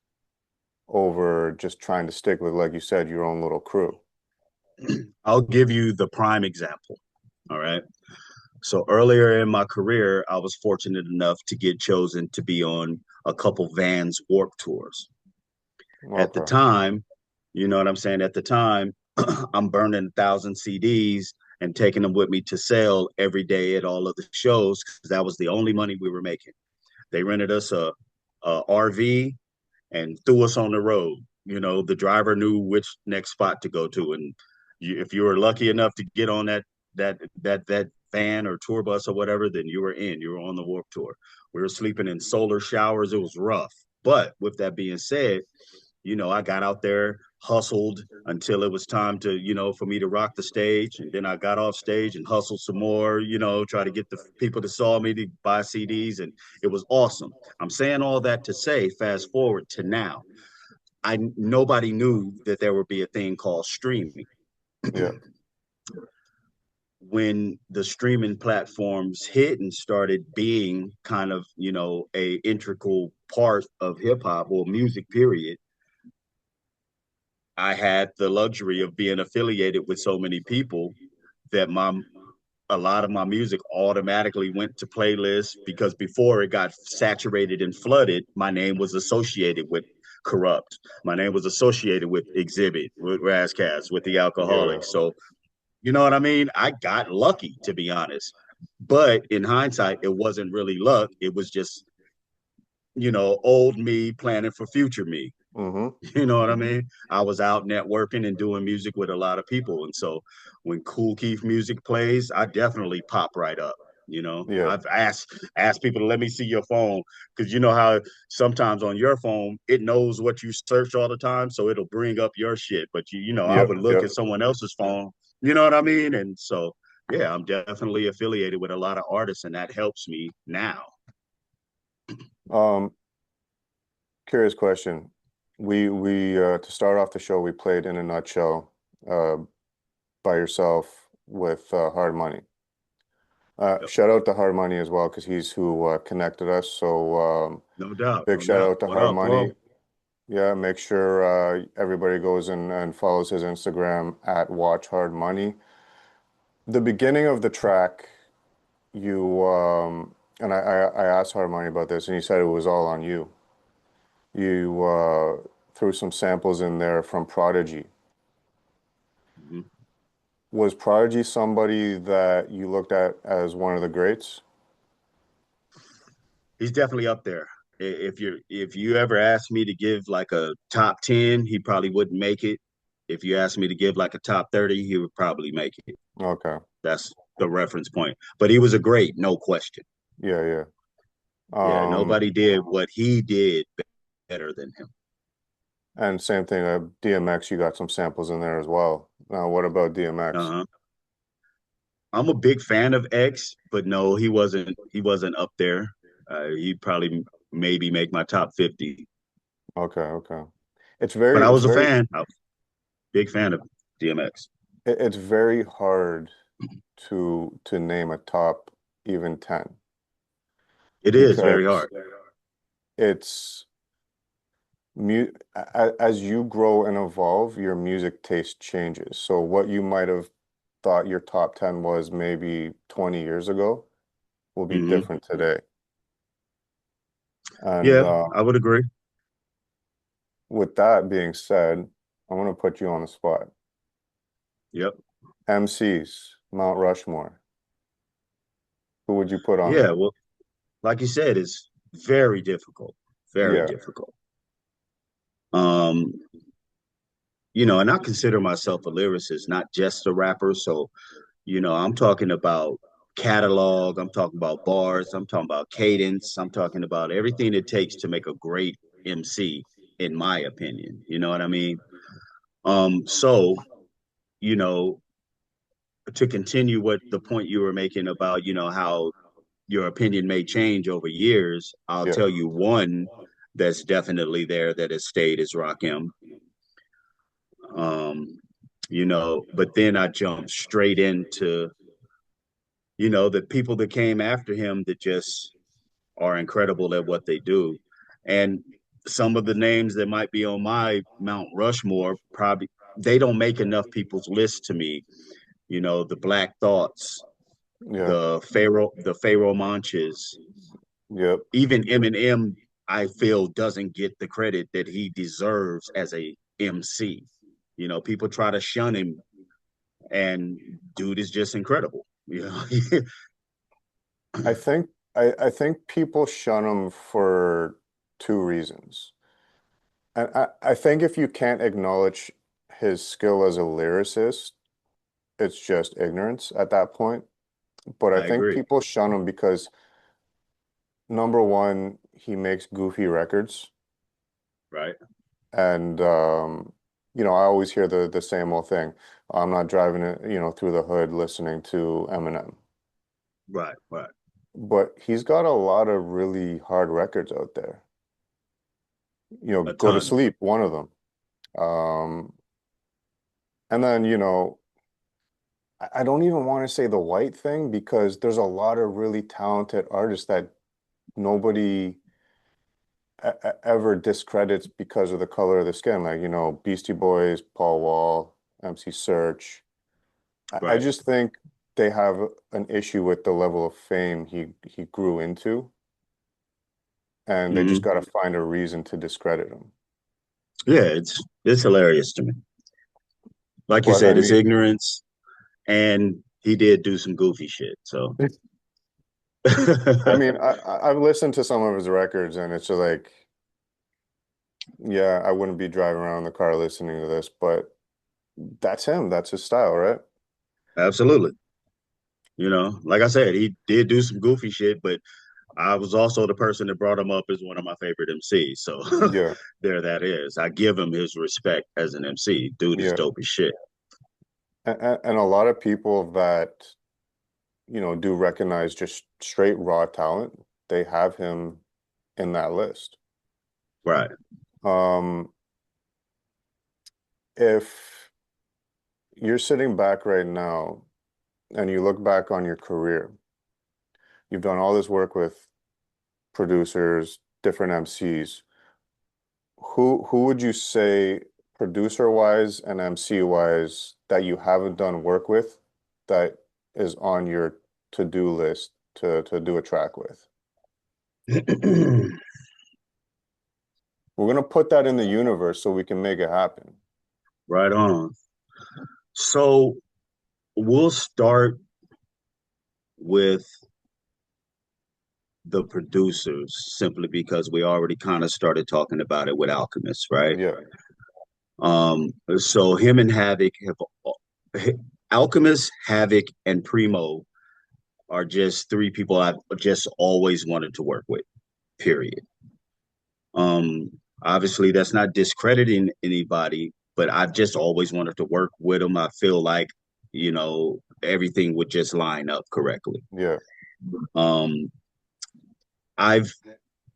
over just trying to stick with, like you said, your own little crew? I'll give you the prime example. All right. So earlier in my career, I was fortunate enough to get chosen to be on a couple Vans Warp tours. At the Okay. time, you know what I'm saying? At the time, I'm burning 1,000 CDs and taking them with me to sell every day at all of the shows because that was the only money we were making. They rented us a RV and threw us on the road. The driver knew which next spot to go to, and if you were lucky enough to get on that van or tour bus or whatever, then you were in. You were on the Warp Tour. We were sleeping in solar showers. It was rough. But with that being said, I got out there, hustled until it was time to, for me to rock the stage. And then I got off stage and hustled some more, try to get the people that saw me to buy CDs. And it was awesome. I'm saying all that to say, fast forward to now. Nobody knew that there would be a thing called streaming. Yeah. When the streaming platforms hit and started being kind of, a integral part of hip hop or music period, I had the luxury of being affiliated with so many people that my a lot of my music automatically went to playlists because before it got saturated and flooded, my name was associated with Corrupt. My name was associated with Exhibit, with Razzcast, with the Yeah. Alcoholics. So, you know what I mean? I got lucky, to be honest. But in hindsight, it wasn't really luck. It was just, old me planning for future me. Mm-hmm. You know what I mean? I was out networking and doing music with a lot of people. And so when Cool Keith music plays, I definitely pop right up. Yeah. I've asked people to let me see your phone because you know how sometimes on your phone it knows what you search all the time, so it'll bring up your shit. But I Yep. would look Yep. at someone else's phone. You know what I mean? And so yeah, I'm definitely affiliated with a lot of artists, and that helps me now. Um, Curious question. We to start off the show, we played In a Nutshell, uh, by yourself with Hard Money. Yep. Shout out to Hard Money as well, because he's who connected us. So No doubt, big no shout doubt. out to What Hard up, Money. bro? Yeah, make sure everybody goes and follows his Instagram at Watch Hard Money. The beginning of the track, you and I asked Hard Money about this, and he said it was all on you. You threw some samples in there from Prodigy. Mhm. Was Prodigy somebody that you looked at as one of the greats? He's definitely up there. If you ever asked me to give like a top 10, he probably wouldn't make it. If you asked me to give like a top 30, he would probably make it. Okay. That's the reference point. But he was a great, no question. Yeah, yeah. Yeah, Um, nobody did what he did better than him. and same thing, DMX, you got some samples in there as well. Now, what about DMX? Uh-huh. I'm a big fan of X, but no, he wasn't up there. He'd probably maybe make my top 50. Okay, okay. But I It's was a very, fan. I was a big fan of DMX. it's very hard to name a top even 10 It is very because hard. it's mu as you grow and evolve, your music taste changes. So what you might have thought your top 10 was maybe 20 years ago will be Hmm. different today. And Yeah, I would agree. with that being said, I'm going to put you on the spot. Yep. MCs, Mount Rushmore. Who would you put on Yeah. there? Well, like you said, it's very difficult. Very Yeah, difficult. Um, and I consider myself a lyricist, not just a rapper. So, I'm talking about catalog, I'm talking about bars, I'm talking about cadence, I'm talking about everything it takes to make a great MC, in my opinion. You know what I mean? So, you know, to continue what the point you were making about, how your opinion may change over years, I'll yeah. tell you one that's definitely there that has stayed is Rakim. Um, but then I jumped straight into, the people that came after him that just are incredible at what they do. And some of the names that might be on my Mount Rushmore probably they don't make enough people's list to me. The Black Thoughts, Yeah. the Pharaoh Monches, Yep. even Eminem, I feel doesn't get the credit that he deserves as a MC. People try to shun him, and dude is just incredible. I think I think people shun him for two reasons. And I think if you can't acknowledge his skill as a lyricist, it's just ignorance at that point. But I I think agree. people shun him because number one, he makes goofy records. Right. And I always hear the same old thing. I'm not driving it, through the hood listening to Eminem. Right. Right. But he's got a lot of really hard records out there. A Go to ton. sleep, one of them. Um, and then, I don't even want to say the white thing because there's a lot of really talented artists that nobody ever discredits because of the color of the skin. Like, you know, Beastie Boys, Paul Wall, MC Search. I Right. just think they have an issue with the level of fame he grew into, and they just Hmm. got to find a reason to discredit him. Yeah, it's hilarious to me. Like you But I said, it's mean, ignorance, and he did do some goofy shit. So, I mean, I've listened to some of his records, and it's just like, yeah, I wouldn't be driving around in the car listening to this, but that's him. That's his style, right? absolutely. Like I said, he did do some goofy shit, but I was also the person that brought him up as one of my favorite MCs. So Yeah, there that is. I give him his respect as an MC. Dude is yeah. dope as shit. And a lot of people that, you know, do recognize just straight raw talent, they have him in that list. Right. Um, if you're sitting back right now and you look back on your career, you've done all this work with producers, different MCs. Who would you say, producer wise and MC wise, that you haven't done work with that is on your to-do list to do a track with? We're gonna put that in the universe so we can make it happen. Right on. So we'll start with the producers simply because we already kind of started talking about it with Alchemist, right? Yeah, So him and Havoc have Alchemist, Havoc, and Primo are just three people I've just always wanted to work with, period. Um, Obviously that's not discrediting anybody, but I've just always wanted to work with them. I feel like, everything would just line up correctly. yeah, Um, I've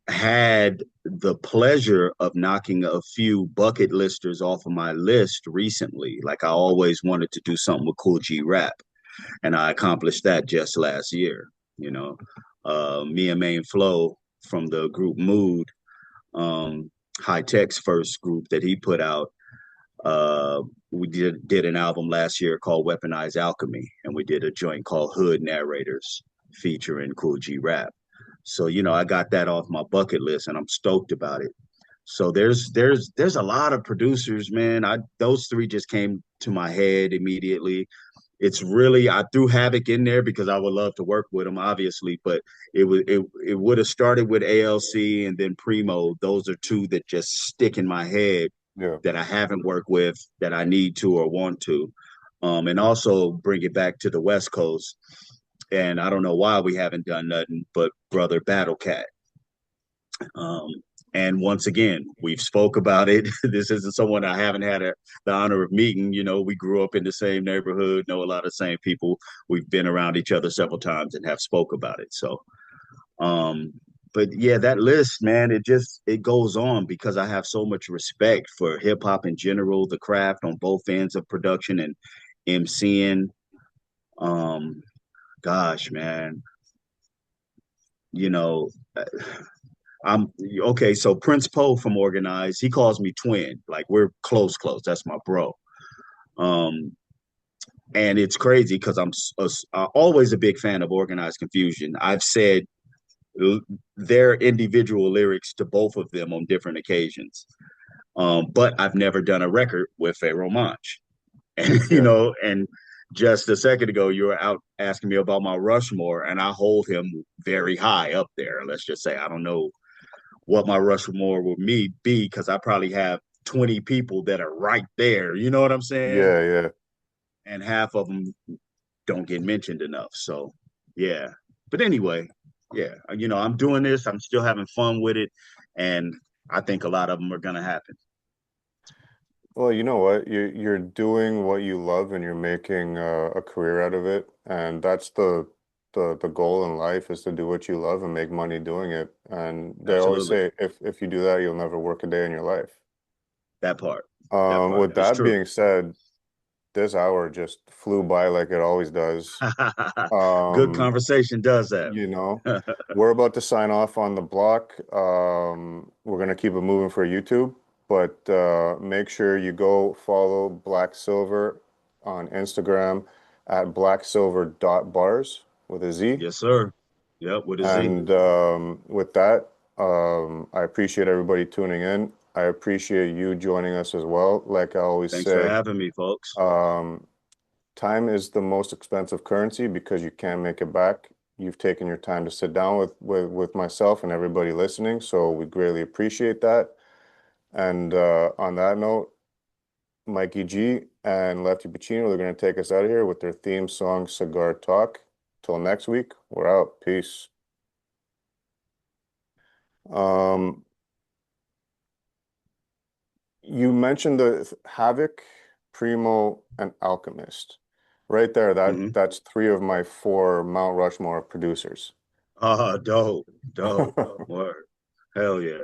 had the pleasure of knocking a few bucket listers off of my list recently. Like I always wanted to do something with Cool G Rap, and I accomplished that just last year. You know, me and Main Flow from the group Mood, High Tech's first group that he put out. We did an album last year called Weaponized Alchemy, and we did a joint called Hood Narrators featuring Cool G Rap. So I got that off my bucket list, and I'm stoked about it. So there's a lot of producers, man. I Those three just came to my head immediately. It's really I threw Havoc in there because I would love to work with him, obviously, but it would have started with ALC and then Primo. Those are two that just stick in my head yeah. that I haven't worked with that I need to or want to. And also bring it back to the West Coast. And I don't know why we haven't done nothing, but brother Battle Cat. Um, and once again, we've spoke about it. This isn't someone I haven't had the honor of meeting. We grew up in the same neighborhood, know a lot of the same people. We've been around each other several times and have spoke about it. So, um, but yeah, that list, man, it goes on because I have so much respect for hip hop in general, the craft on both ends of production and MCing. Um, Gosh, man, you know, I'm okay. So Prince Poe from Organized, he calls me twin. Like we're close, close. That's my bro. Um, and it's crazy because always a big fan of Organized Confusion. I've said their individual lyrics to both of them on different occasions. But I've never done a record with Pharaoh Monch. And Yeah. and just a second ago, you were out asking me about my Rushmore, and I hold him very high up there. Let's just say I don't know what my Rushmore would be because I probably have 20 people that are right there. You know what I'm saying? Yeah, yeah. And half of them don't get mentioned enough. So, yeah. But anyway, yeah, I'm doing this. I'm still having fun with it. And I think a lot of them are going to happen. Well, you know what? You're doing what you love and you're making a career out of it. And that's the goal in life is to do what you love and make money doing it. And they always Absolutely. say if you do that, you'll never work a day in your life. That part. That part With is that true. being said, this hour just flew by like it always does. Good Um, conversation does that. you know, we're about to sign off on the block. We're gonna keep it moving for YouTube, but make sure you go follow Black Silver on Instagram at blacksilver.bars with a Z. Yes, sir. Yep, with a Z. And with that, I appreciate everybody tuning in. I appreciate you joining us as well. Like I always Thanks for say, having me, folks. um, time is the most expensive currency because you can't make it back. You've taken your time to sit down with myself and everybody listening, so we greatly appreciate that. And on that note, Mikey G and Lefty Pacino, they're going to take us out of here with their theme song, Cigar Talk. Till next week, we're out. Peace. Um, you mentioned the Havoc, Primo, and Alchemist. Right there, Hmm. that's three of my four Mount Rushmore producers. Dope, dope. Word. Hell yeah.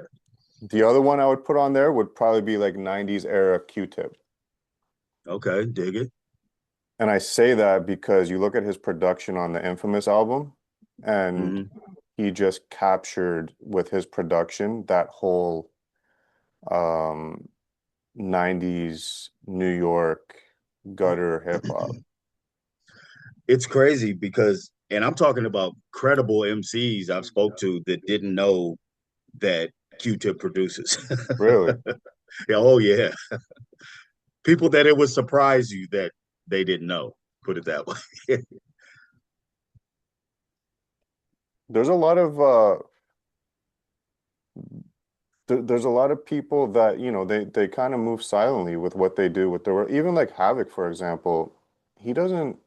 The other one I would put on there would probably be like 90s era Q-Tip. Okay, dig it. And I say that because you look at his production on the Infamous album, and Hmm. he just captured with his production that whole um 90s New York gutter hip hop. It's crazy because, and I'm talking about credible MCs I've spoke to that didn't know that Q-Tip produces. Really? Yeah, oh yeah. People that it would surprise you that they didn't know. Put it that way. There's a lot of there's a lot of people that, they kind of move silently with what they do with their work. Even like Havoc, for example, he doesn't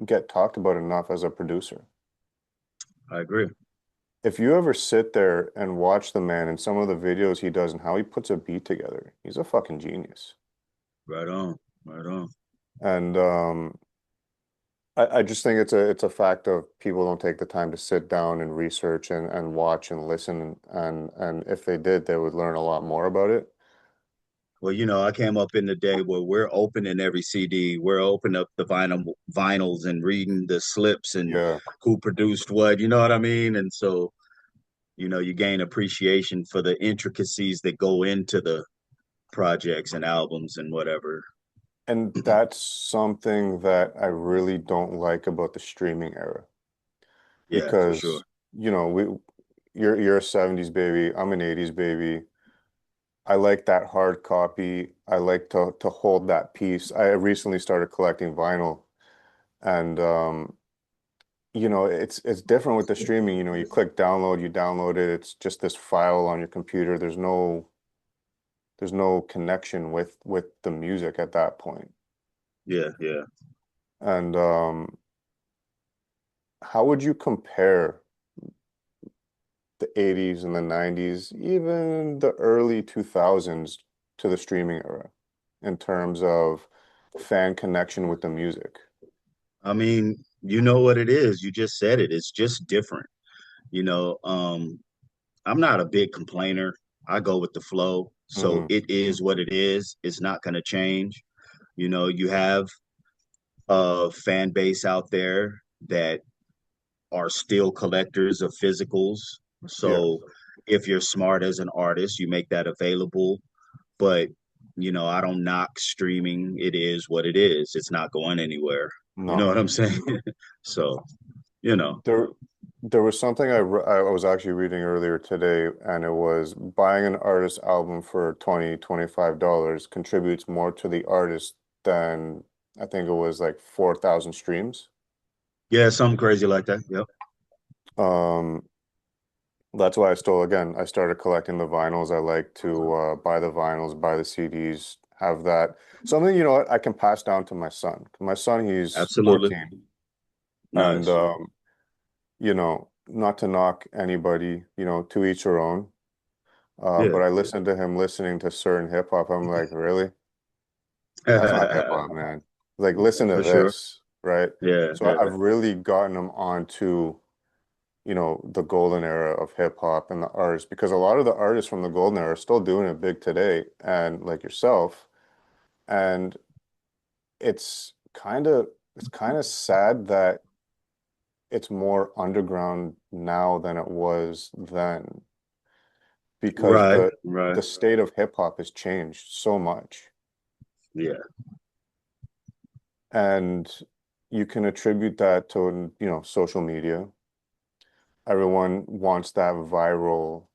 get talked about enough as a producer. I agree. If you ever sit there and watch the man and some of the videos he does and how he puts a beat together, he's a fucking genius. Right on. Right on. And I just think it's a fact of people don't take the time to sit down and research and watch and listen and if they did, they would learn a lot more about it. Well, I came up in the day where we're opening every CD, we're opening up the vinyls and reading the slips and Yeah. who produced what, you know what I mean? And so, you gain appreciation for the intricacies that go into the projects and albums and whatever. And that's something that I really don't like about the streaming era Yeah, for sure. because, we you're a 70s baby, I'm an 80s baby. I like that hard copy. I like to hold that piece. I recently started collecting vinyl and it's different with the streaming. You click download, you download it. It's just this file on your computer. There's no connection with the music at that point. Yeah, yeah. And how would you compare the 80s and the 90s, even the early 2000s to the streaming era in terms of fan connection with the music? I mean, you know what it is. You just said it. It's just different. You know, um, I'm not a big complainer. I go with the flow. So Hmm. it is what it is. It's not going to change. You have a fan base out there that are still collectors of physicals. Yeah, So if you're smart as an artist, you make that available. But, I don't knock streaming. It is what it is. It's not going anywhere. You know no. what I'm saying? So, you know, There there was something I was actually reading earlier today, and it was buying an artist album for 25 dollars contributes more to the artist than I think it was like 4,000 streams. yeah, something crazy like that. Yep. Um, that's why I started collecting the vinyls. I like to buy the vinyls, buy the CDs, have that something, what I can pass down to my son. My son, he's Absolutely. 14, and Nice. not to knock anybody, to each their own. Yeah. But I listened to him listening to certain hip hop. I'm like, really? That's not hip hop, man. Like, listen to For sure. this, right? Yeah. So Yeah. I've really gotten him onto, the golden era of hip hop and the artists because a lot of the artists from the golden era are still doing it big today, and like yourself. And it's kind of sad that it's more underground now than it was then because Right, the right. the state of hip hop has changed so much. Yeah. And you can attribute that to, social media. Everyone wants um,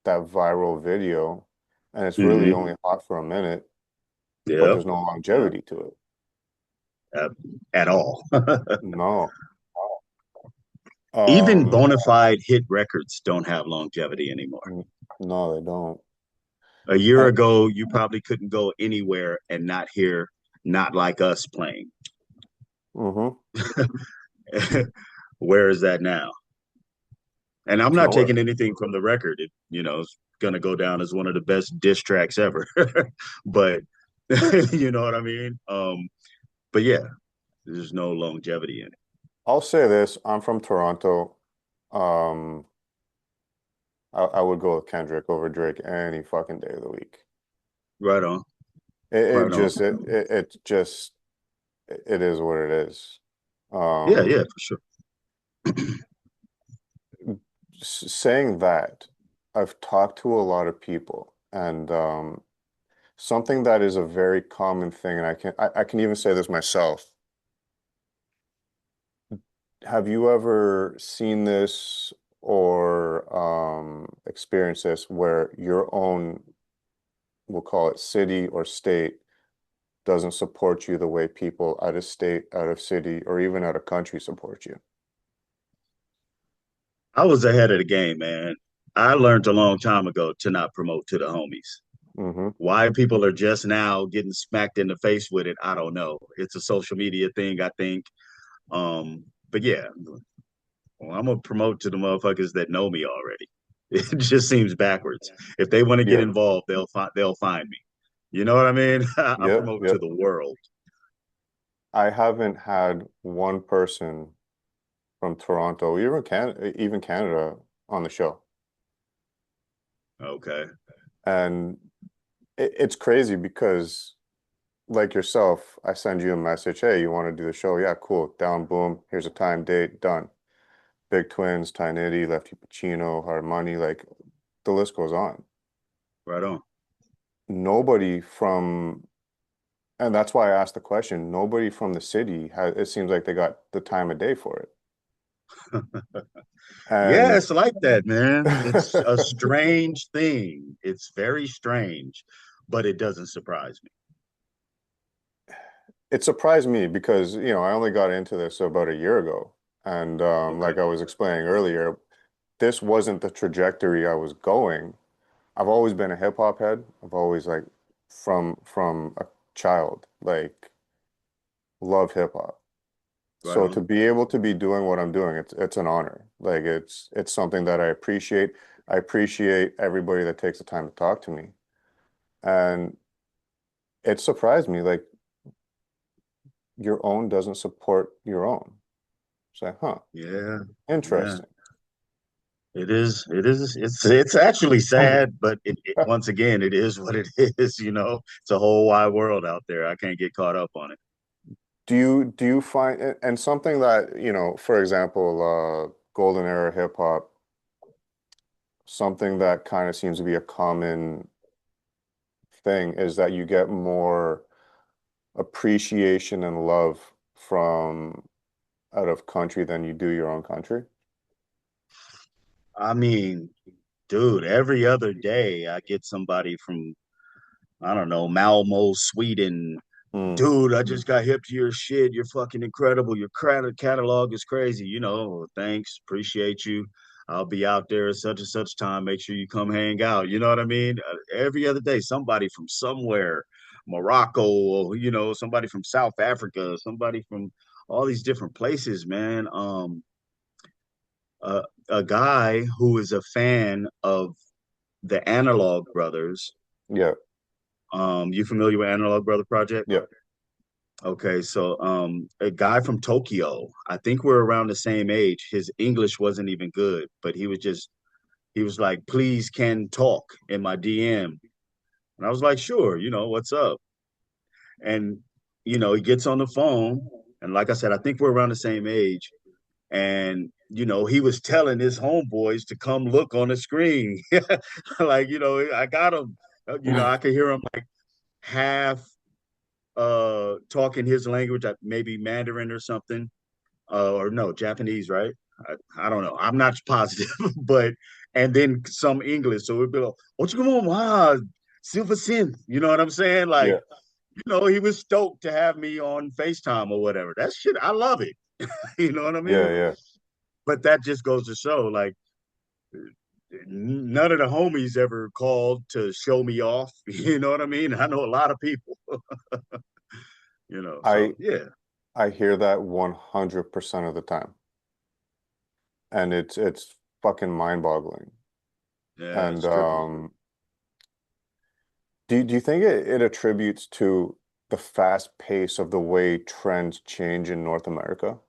that viral video, and it's really Hmm. only hot for a minute, but Yep. there's no Yeah. longevity to it. At, at all. No. Even Um, bona fide hit records don't have longevity anymore. no, they don't. A year And, ago, you probably couldn't go anywhere and not hear "Not Like Us" playing. hmm Where is that now? And I'm It's not nowhere. taking anything from the record. It's gonna go down as one of the best diss tracks ever. But you know what I mean? But yeah, there's no longevity in it. I'll say this, I'm from Toronto. Um, I would go with Kendrick over Drake any fucking day of the week. Right on, It right on. just it just it is what it is. Yeah, Um, yeah, for sure. saying that, I've talked to a lot of people, and something that is a very common thing, and I can even say this myself. Have you ever seen this or experienced this where your own, we'll call it city or state, doesn't support you the way people out of state, out of city, or even out of country support you? I was ahead of the game, man. I learned a long time ago to not promote to the homies. Hmm Why people are just now getting smacked in the face with it, I don't know. It's a social media thing, I think. But yeah, well, I'm gonna promote to the motherfuckers that know me already. It just seems backwards. If they want to get Yeah. involved, they'll find me. You know what I mean? I Yep. promote to Yep. the world. I haven't had one person from Toronto, even Canada, on the show. Okay. And it's crazy because, like yourself, I send you a message, hey, you want to do the show? Yeah, cool. Down, boom. Here's a time, date, done. Big Twins, Ty Nitty, Lefty Pacino, Hard Money, like the list goes on. Right on. Nobody from, and that's why I asked the question, nobody from the city has, it seems like they got the time of day for it. Yeah, And it's like that, man. It's a strange thing. It's very strange, but it doesn't surprise me. it surprised me because, I only got into this about a year ago. And Okay. like I was explaining earlier, this wasn't the trajectory I was going. I've always been a hip hop head. I've always like from a child, like love hip hop. Right So on. to be able to be doing what I'm doing, it's an honor. Like it's something that I appreciate. I appreciate everybody that takes the time to talk to me. And it surprised me, like your own doesn't support your own. It's like, huh, Yeah. Yeah. interesting. It is. It is. It's actually sad, but once again, it is what it is. It's a whole wide world out there. I can't get caught up on it. Do you find and something that, for example, golden era hip hop, something that kind of seems to be a common thing is that you get more appreciation and love from out of country than you do your own country. I mean, dude, every other day I get somebody from, I don't know, Malmo, Sweden. Mm, Dude, I just got hip to your shit. You're fucking incredible. Your catalog is crazy. Thanks. Appreciate you. I'll be out there at such and such time. Make sure you come hang out. You know what I mean? Every other day, somebody from somewhere, Morocco, or, somebody from South Africa, somebody from all these different places, man. A guy who is a fan of the Analog Brothers. yeah, You familiar with Analog Brother Project? yeah. Okay, so a guy from Tokyo, I think we're around the same age. His English wasn't even good, but he was like, please can talk in my DM. And I was like, sure, what's up? And he gets on the phone, and like I said, I think we're around the same age. And he was telling his homeboys to come look on the screen. Like, I got him. I could hear him like half talking his language, maybe Mandarin or something, or no, Japanese, right? I don't know. I'm not positive, but and then some English. So it'd be like, "What you going on, Silver Synth?" You know what I'm saying? Like, Yeah. he was stoked to have me on FaceTime or whatever. That shit, I love it. You know what I Yeah. mean? Yeah. But that just goes to show, like, none of the homies ever called to show me off. You know what I mean? I know a lot of people. So I yeah, I hear that 100% of the time. And it's fucking mind-boggling. yeah, And it's trippy. do you think it attributes to the fast pace of the way trends change in North America?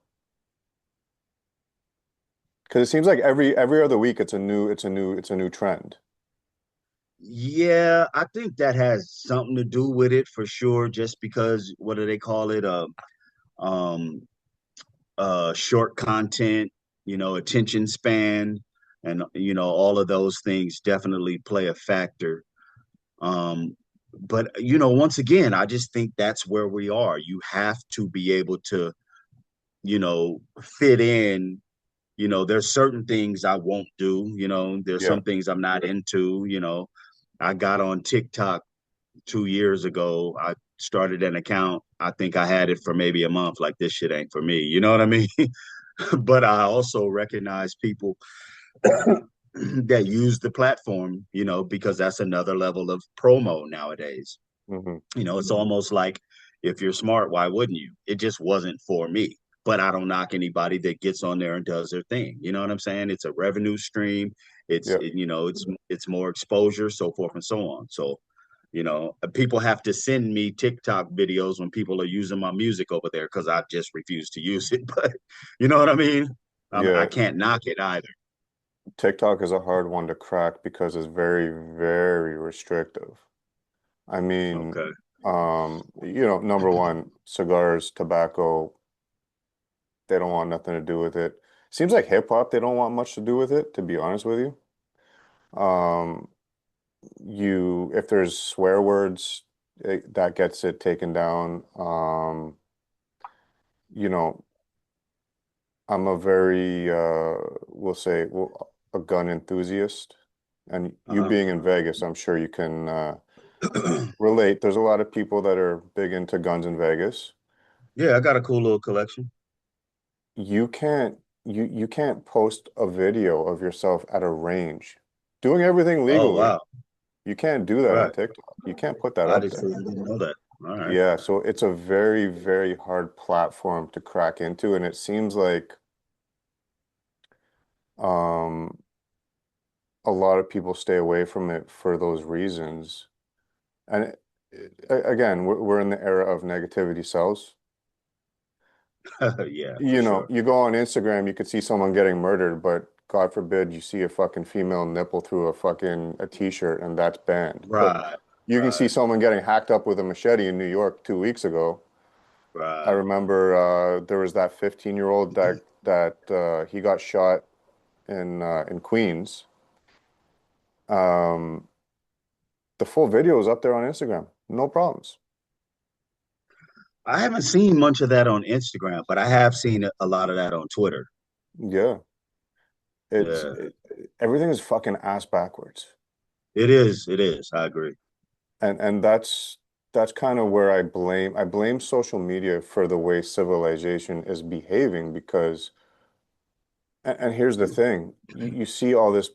Because it seems like every other week it's a new trend. Yeah, I think that has something to do with it for sure. Just because, what do they call it? Um, Short content, attention span, and all of those things definitely play a factor. Um, but once again, I just think that's where we are. You have to be able to, fit in. There's certain things I won't do. There's Yeah. some things I'm not into. I got on TikTok 2 years ago. I started an account. I think I had it for maybe a month. Like, this shit ain't for me. You know what I mean? But I also recognize people that use the platform, because that's another level of promo nowadays. Hmm. It's almost like, if you're smart, why wouldn't you? It just wasn't for me. But I don't knock anybody that gets on there and does their thing. You know what I'm saying? It's a revenue stream. Yeah. It's more exposure, so forth and so on. So, people have to send me TikTok videos when people are using my music over there, because I just refuse to use it. But you know what I mean? I Yeah. can't knock it either. TikTok is a hard one to crack because it's very, very restrictive. I mean, Okay. number one, cigars, tobacco, they don't want nothing to do with it. Seems like hip hop, they don't want much to do with it, to be honest with you. Um, if there's swear words, that gets it taken down. You know, I'm a very, we'll say, a gun enthusiast. And you Uh-huh. being in Vegas, I'm sure you can relate. There's a lot of people that are big into guns in Vegas. Yeah, I got a cool little collection. You can't you can't post a video of yourself at a range doing everything Oh, legally. wow. You can't do that on Right. TikTok. You can't put that I up just there. didn't know that. All right. Yeah, so it's a very, very hard platform to crack into, and it seems like um a lot of people stay away from it for those reasons. And again, we're in the era of negativity sells. Yeah, for sure. You go on Instagram, you could see someone getting murdered, but God forbid you see a fucking female nipple through a t-shirt and that's banned. But Right. you can see Right. someone getting hacked up with a machete in New York 2 weeks ago. I Right. remember there was that 15-year-old that he got shot in Queens. Um, the full video is up there on Instagram. No problems. I haven't seen much of that on Instagram, but I have seen a lot of that on Twitter. Yeah, it's Yeah, everything is fucking ass backwards. it is. It is. I agree. And that's kind of where I blame social media for the way civilization is behaving because and here's the thing, you see all these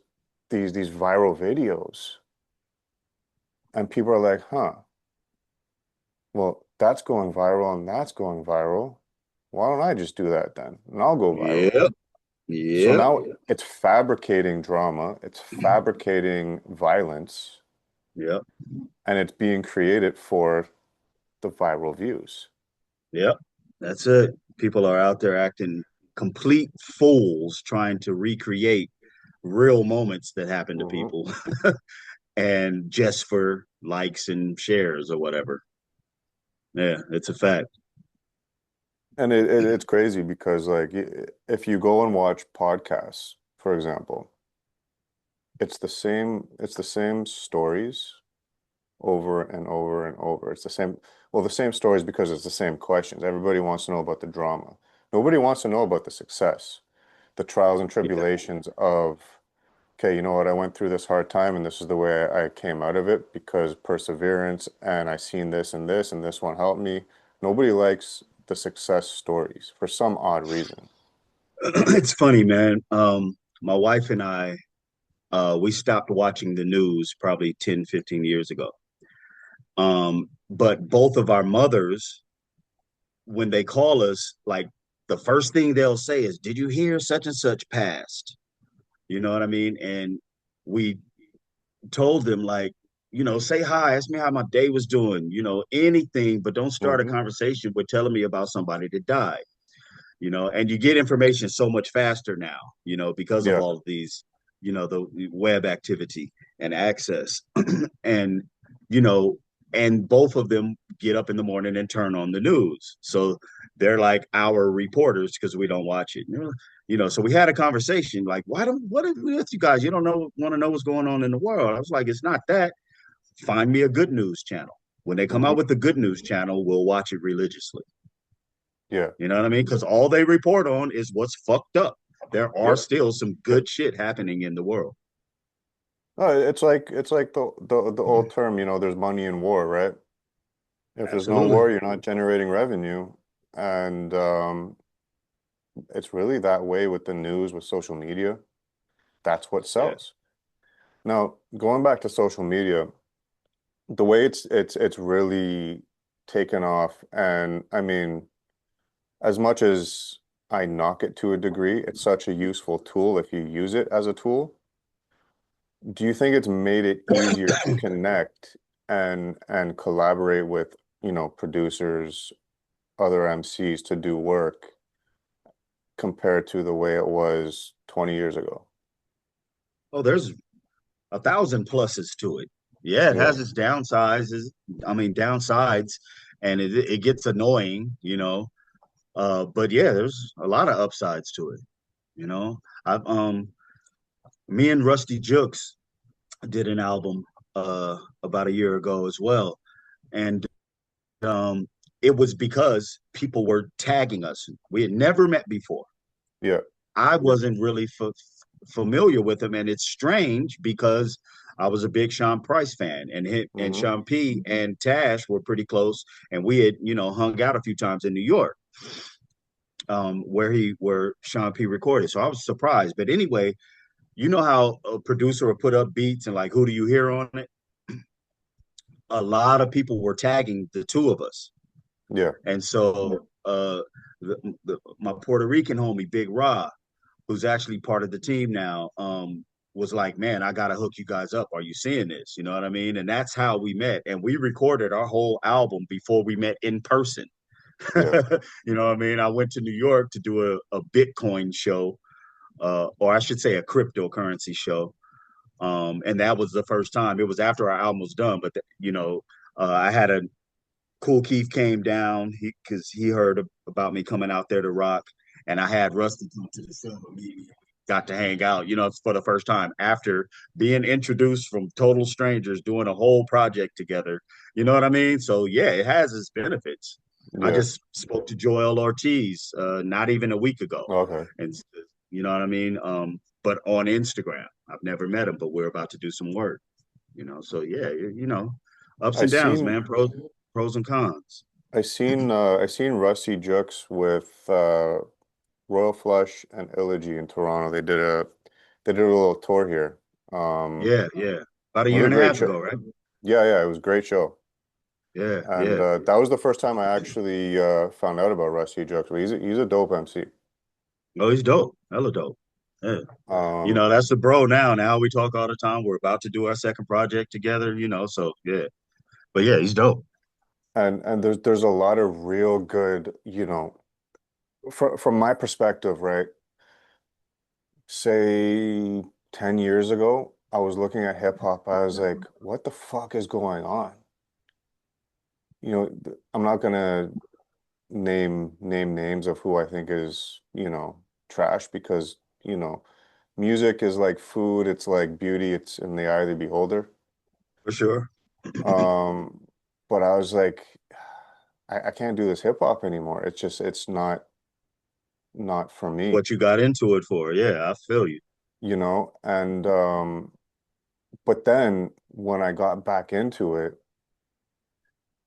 viral videos and people are like, huh, well, that's going viral and that's going viral. Why don't I just do that then? And I'll go viral. Yep. So Yep. now it's fabricating drama, it's fabricating violence, Yep. and it's being created for the viral views. Yep. That's it. People are out there acting complete fools, trying to recreate real moments that happen to Hmm. people, and just for likes and shares or whatever. Yeah, it's a fact. And it's crazy because like if you go and watch podcasts, for example, it's the same stories over and over and over. It's the same, well, the same stories because it's the same questions. Everybody wants to know about the drama. Nobody wants to know about the success, the trials and Yeah. tribulations of, okay, you know what, I went through this hard time and this is the way I came out of it because perseverance and I seen this and this one helped me. Nobody likes the success stories for some odd reason. It's funny, man. My wife and I, we stopped watching the news probably 10, 15 years ago. But both of our mothers, when they call us, like the first thing they'll say is, "Did you hear such and such passed?" You know what I mean? And we told them, like, say hi, ask me how my day was doing, anything, but don't start a Hmm. conversation with telling me about somebody that died. And you get information so much faster now, because of Yeah. all of these, the web activity and access. and, you know, and both of them get up in the morning and turn on the news. So they're like our reporters because we don't watch it. So we had a conversation like, what is with you guys? You don't want to know what's going on in the world. I was like, it's not that. Find me a good news channel. When they come out Hmm. with the good news channel, we'll watch it religiously. Yeah. You know what I mean? Because all they report on is what's fucked up. There are Yep. still some good shit happening in the world. No, it's like the old term, there's money in war, right? If there's no Absolutely. war, you're not generating revenue. And it's really that way with the news, with social media. That's what Yeah. sells. Now, going back to social media, the way it's really taken off, and I mean, as much as I knock it to a degree, it's such a useful tool if you use it as a tool. Do you think it's made it easier to connect and collaborate with, producers, other MCs to do work compared to the way it was 20 years ago? Oh, there's 1,000 pluses to it. Yeah, it Yeah. has its downsides, and it gets annoying, But yeah, there's a lot of upsides to it, you know. I've Me and Rusty Jukes did an album about a year ago as well. And um, it was because people were tagging us. We had never met before. Yeah. I wasn't really familiar with him, and it's strange because I was a big Sean Price fan, and Hmm. Sean P and Tash were pretty close, and we had hung out a few times in New York, where Sean P recorded. So I was surprised, but anyway, you know how a producer will put up beats and like, who do you hear on it? A lot of people were tagging the two of us. Yeah. And so my Puerto Rican homie, Big Ra, who's actually part of the team now, was like, man, I gotta hook you guys up. Are you seeing this? You know what I mean? And that's how we met. And we recorded our whole album before we met in person. Yeah. You know what I mean? I went to New York to do a Bitcoin show, or I should say a cryptocurrency show. And that was the first time. It was after our album was done, but I had a Cool Keith came down because he heard about me coming out there to rock, and I had Rusty come to the show. We got to hang out, for the first time after being introduced from total strangers, doing a whole project together. You know what I mean? So yeah, it has its benefits. I Yeah. just spoke to Joel Ortiz not even a week ago, Okay. and you know what I mean. But on Instagram, I've never met him, but we're about to do some work. So yeah, ups I and downs, seen man. Pros and cons. I seen Rusty Jux with Royal Flush and Elegy in Toronto. They did a little tour here. Yeah, yeah. About a It was year a and a great half show. ago, right? Yeah, yeah, it was a great show. Yeah, And yeah. that was the first time I actually found out about Rusty Jux. But he's a dope MC. Oh, he's dope. Hella dope. Yeah. Um, That's the bro now. Now we talk all the time. We're about to do our second project together, so yeah. But yeah, he's dope. and there's a lot of real good, from my perspective, right? Say 10 years ago, I was looking at hip hop. I was like, what the fuck is going on? I'm not gonna name names of who I think is, trash because, music is like food, it's like beauty, it's in the eye of the beholder. For sure. Um, but I was like, I can't do this hip hop anymore. It's not for me, What you got into it for? Yeah, I feel you. and but then when I got back into it,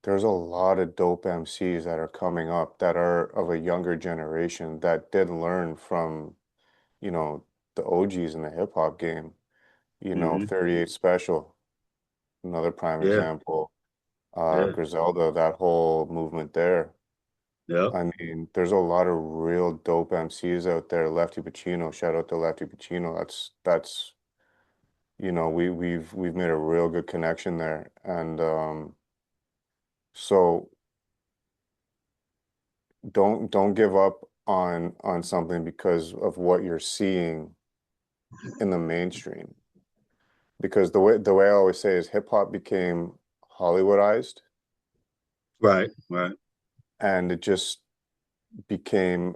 there's a lot of dope MCs that are coming up that are of a younger generation that did learn from, you know, the OGs in the hip hop game. Hmm. 38 Special, another prime Yeah, example. yeah, Griselda, that whole movement there. yeah, I mean, there's a lot of real dope MCs out there. Lefty Pacino, shout out to Lefty Pacino. That's we've made a real good connection there. And so don't give up on something because of what you're seeing in the mainstream. Because the way I always say is hip hop became Hollywoodized right, right. and it just became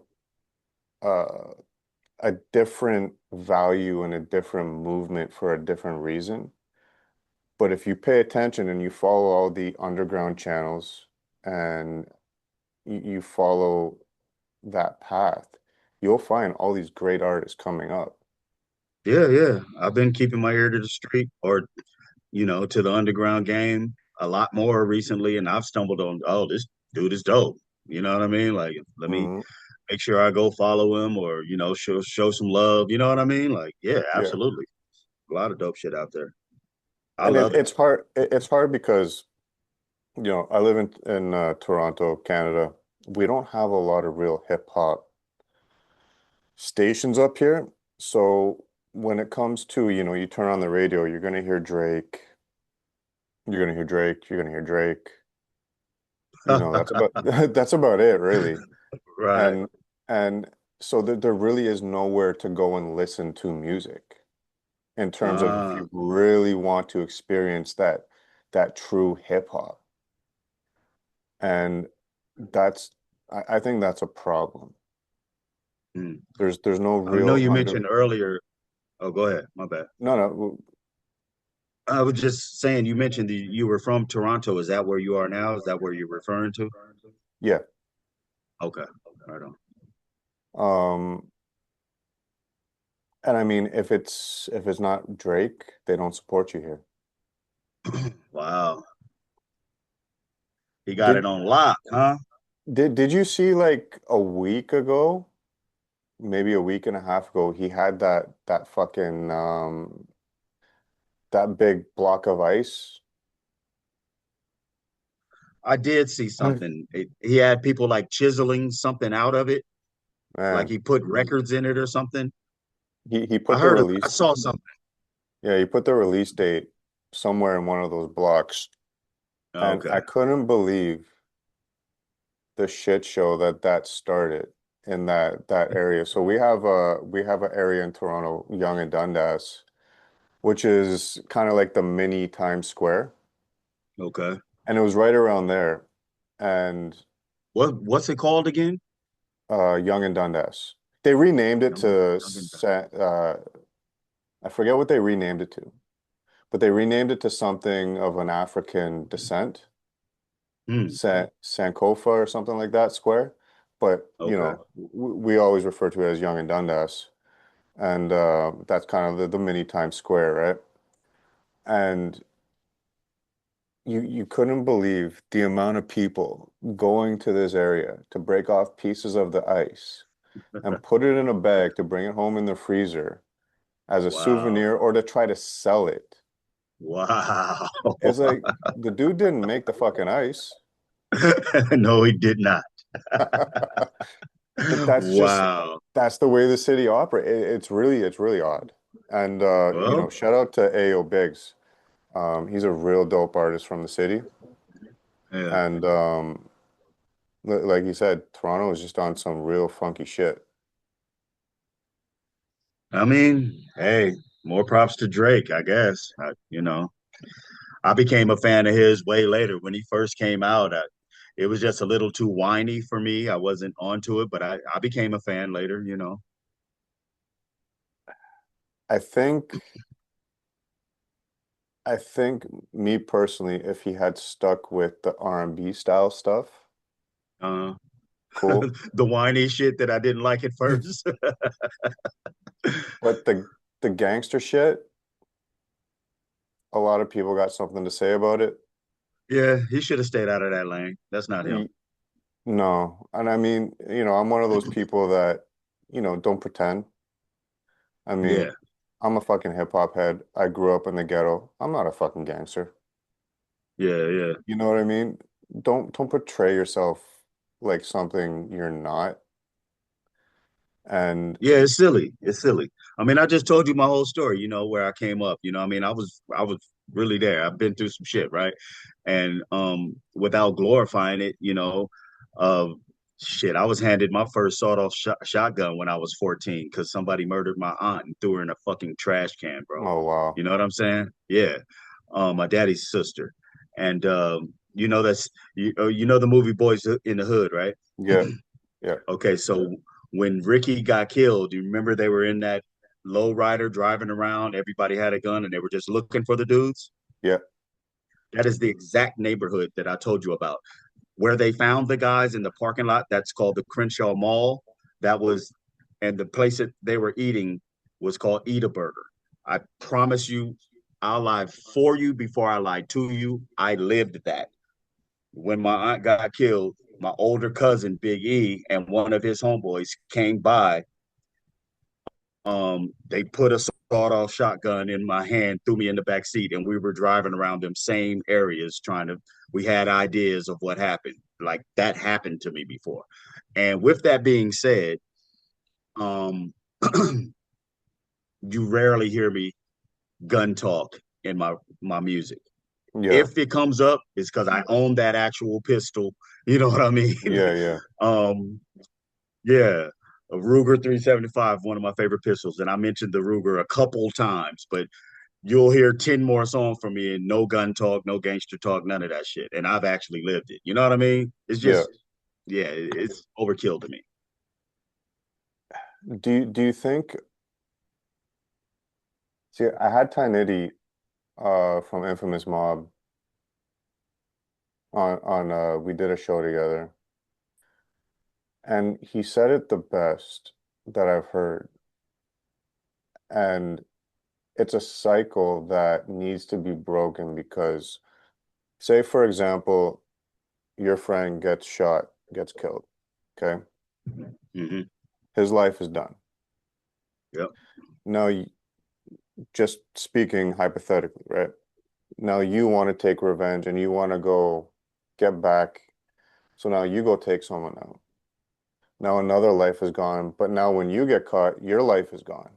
uh, a different value and a different movement for a different reason. But if you pay attention and you follow all the underground channels and you follow that path, you'll find all these great artists coming up. Yeah, yeah. I've been keeping my ear to the street or, to the underground game a lot more recently, and I've stumbled on, oh, this dude is dope. You know what I mean? Like, let me Mhm. make sure I go follow him or, show some love. You know what I mean? Like, yeah, Yeah. absolutely. A lot of dope shit out there. I And love it. it's hard because, I live in Toronto, Canada. We don't have a lot of real hip hop stations up here. So when it comes to, you turn on the radio, you're gonna hear Drake, you're gonna hear Drake, you're gonna hear Drake. That's about that's about it, really. Right. And and so there really is nowhere to go and listen to music in terms of if Ah, you really want to experience that true hip hop. And that's I think that's a problem. mm. There's no I know real you under mentioned earlier. Oh, go ahead. My bad. no no I was just saying, you mentioned that you were from Toronto. Is that where you are now? Is that where you're referring to? yeah. Okay. Right on. Um and I mean if it's not Drake, they don't support you here. Wow. He got it Did on lock, huh? did you see like a week ago, maybe a week and a half ago, he had that fucking that big block of ice? I did see something. He had people like chiseling something out of it, like Man, he put records in it or something. he I put the heard of, I release saw something. yeah, he put the release date somewhere in one of those blocks. And Okay. I couldn't believe the shit show that started in that area. So we have an area in Toronto, Yonge and Dundas, which is kind of like the mini Times Square, Okay. and it was right around there. And What's it called again? Yonge and Dundas, they renamed it Young, to Young and I forget what they renamed it to, but they renamed it to something of an African descent. Hmm. Sankofa or something like that square. But, Okay. we always refer to it as Young and Dundas. And that's kind of the mini Times Square, right? And you couldn't believe the amount of people going to this area to break off pieces of the ice and put it in a bag to bring it home in the freezer as a Wow. souvenir or to try to sell it. Wow. It's like the dude didn't make the fucking ice. No, he did not. But that's just Wow. that's the way the city operates. It's really odd. And Well, shout out to Ayo Biggs. He's a real dope artist from the city. yeah. And like you said, Toronto is just on some real funky shit. I mean, hey, more props to Drake, I guess. I became a fan of his way later when he first came out. It was just a little too whiny for me. I wasn't onto it, but I became a fan later, you know. I think I think me personally, if he had stuck with the R&B style stuff, Uh, cool. the whiny shit that I didn't like at first. But the gangster shit, a lot of people got something to say about it. Yeah, he should have stayed out of that lane. That's not him. Y- No. And I mean, I'm one of those people that, don't pretend. I Yeah, mean, I'm a fucking hip hop head. I grew up in the ghetto. I'm not a fucking gangster. yeah. You know what I mean? Don't portray yourself like something you're not. And Yeah, it's silly. It's silly. I mean, I just told you my whole story, where I came up. I mean, I was really there. I've been through some shit, right? And without glorifying it, uh shit, I was handed my first sawed-off shotgun when I was 14 because somebody murdered my aunt and threw her in a fucking trash can, bro. oh wow. You know what I'm saying? Yeah. My daddy's sister. And that's you know the movie Boys in the Hood, right? Yeah. Yeah. Okay, so when Ricky got killed, do you remember they were in that low rider driving around? Everybody had a gun and they were just looking for the dudes. Yeah. That is the exact neighborhood that I told you about. Where they found the guys in the parking lot, that's called the Crenshaw Mall. That was, and the place that they were eating was called Eat a Burger. I promise you, I'll lie for you before I lie to you. I lived that. When my aunt got killed, my older cousin Big E and one of his homeboys came by. They put a sawed-off shotgun in my hand, threw me in the back seat, and we were driving around them same areas trying to. We had ideas of what happened. Like that happened to me before. And with that being said, um, you rarely hear me gun talk in my music. Yeah. If it comes up, it's because I own that actual pistol. You know what I mean? Yeah. Yeah. um, yeah, a Ruger 375, one of my favorite pistols, and I mentioned the Ruger a couple times, but you'll hear 10 more songs from me and no gun talk, no gangster talk, none of that shit. And I've actually lived it. You know what I mean? It's Yeah. just, yeah, it's overkill to me. Do you think, see, I had Ty Nitty from Infamous Mob on we did a show together, and he said it the best that I've heard. And it's a cycle that needs to be broken because, say for example, your friend gets shot, gets killed, okay? Hmm. His life is done. Yep. Now, just speaking hypothetically, right? Now you want to take revenge and you want to go get back. So now you go take someone out. Now another life is gone, but now when you get caught, your life is gone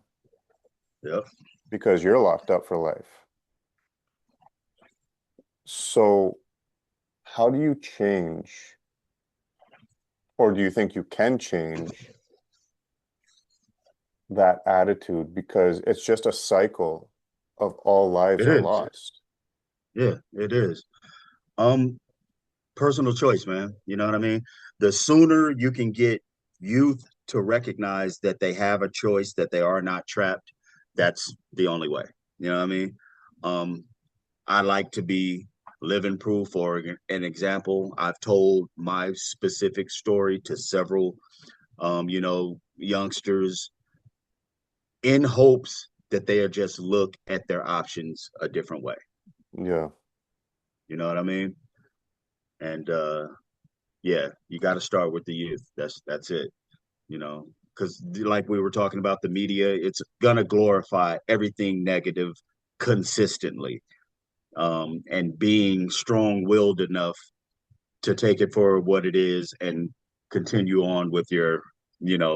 Yep. because you're locked up for life. So how do you change, or do you think you can change that attitude? Because it's just a cycle of all lives It are is. lost. Yeah, it is. Um, Personal choice, man. You know what I mean? The sooner you can get youth to recognize that they have a choice, that they are not trapped, that's the only way. You know what I mean? Um, I like to be living proof or an example. I've told my specific story to several, youngsters in hopes that they just look at their options a different way. Yeah. You know what I mean? And yeah, you got to start with the youth. That's it. Because like we were talking about the media, it's gonna glorify everything negative consistently. And being strong-willed enough to take it for what it is and continue on with your,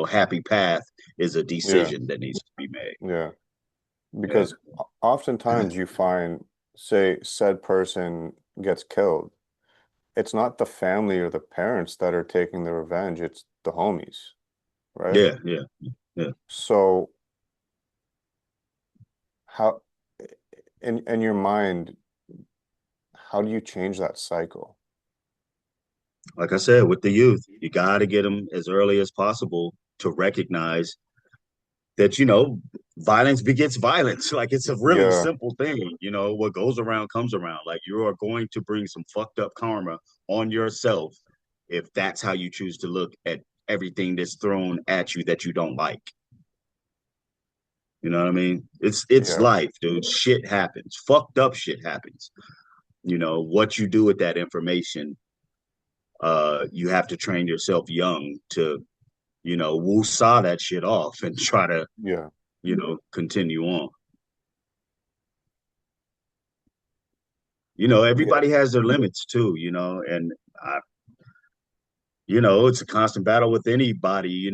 happy path is a Yeah. decision that needs to be made. Yeah. Yeah. Because oftentimes you find, say, said person gets killed, it's not the family or the parents that are taking the revenge, it's the homies, right? Yeah. Yeah. Yeah. So how in your mind, how do you change that cycle? Like I said, with the youth, you got to get them as early as possible to recognize that, violence begets violence. Like it's a really Yeah, simple thing. What goes around comes around. Like you are going to bring some fucked up karma on yourself if that's how you choose to look at everything that's thrown at you that you don't like. You know what I mean? It's yeah, life, dude. Shit happens. Fucked up shit happens. What you do with that information, you have to train yourself young to, woo-saw that shit off and try to, yeah, continue on. yeah, Everybody has their limits too, and I, it's a constant battle with anybody,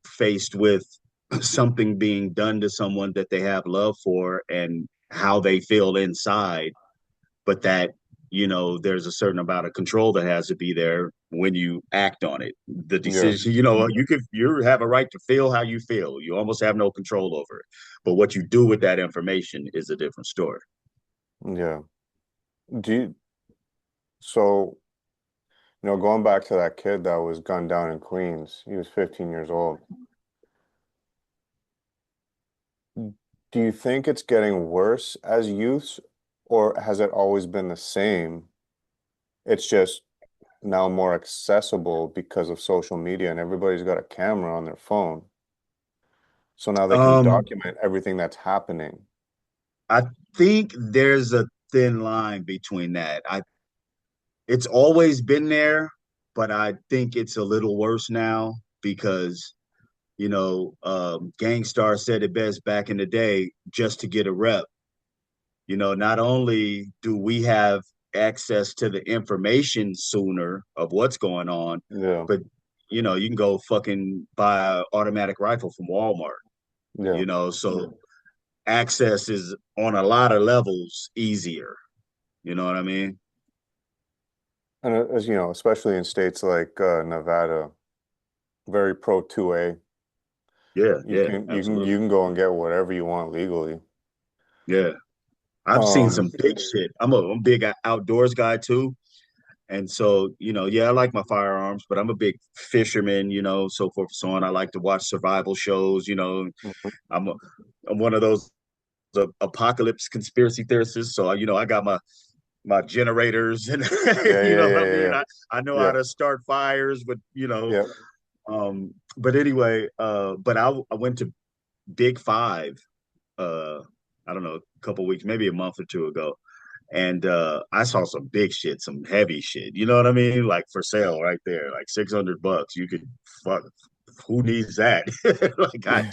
faced with something being done to someone that they have love for and how they feel inside, but that, there's a certain amount of control that has to be there when you act on it. The yeah, decision, you have a right to feel how you feel. You almost have no control over it. But what you do with that information is a different story. yeah. Do you, so, going back to that kid that was gunned down in Queens, he was 15 years old. Do you think it's getting worse as youths, or has it always been the same? It's just now more accessible because of social media and everybody's got a camera on their phone. So now they can Um, document everything that's happening. I think there's a thin line between that. It's always been there, but I think it's a little worse now because Gangstar said it best back in the day, just to get a rep. Not only do we have access to the information sooner of what's going on, Yeah, but you can go fucking buy an automatic rifle from Walmart. yeah. So access is on a lot of levels easier. You know what I mean? And as you know, especially in states like Nevada, very pro 2A. Yeah, You yeah, can you can absolutely. you can go and get whatever you want legally. Yeah. I've seen Um, some big shit. I'm a big outdoors guy too. And so, yeah, I like my firearms, but I'm a big fisherman, so forth and so on. I like to watch survival shows, mhm. I'm a, I'm one of those apocalypse conspiracy theorists. So, I got my generators and Yeah, you yeah, know what I yeah, mean? yeah, I know how yeah, to start fires, but yeah. but anyway, but I went to Big Five, uh, I don't know, a couple weeks, maybe a month or two ago. And I saw some big shit, some heavy shit. You know what I mean? Like for sale right there, like $600. You could fuck. Who needs that? Like I.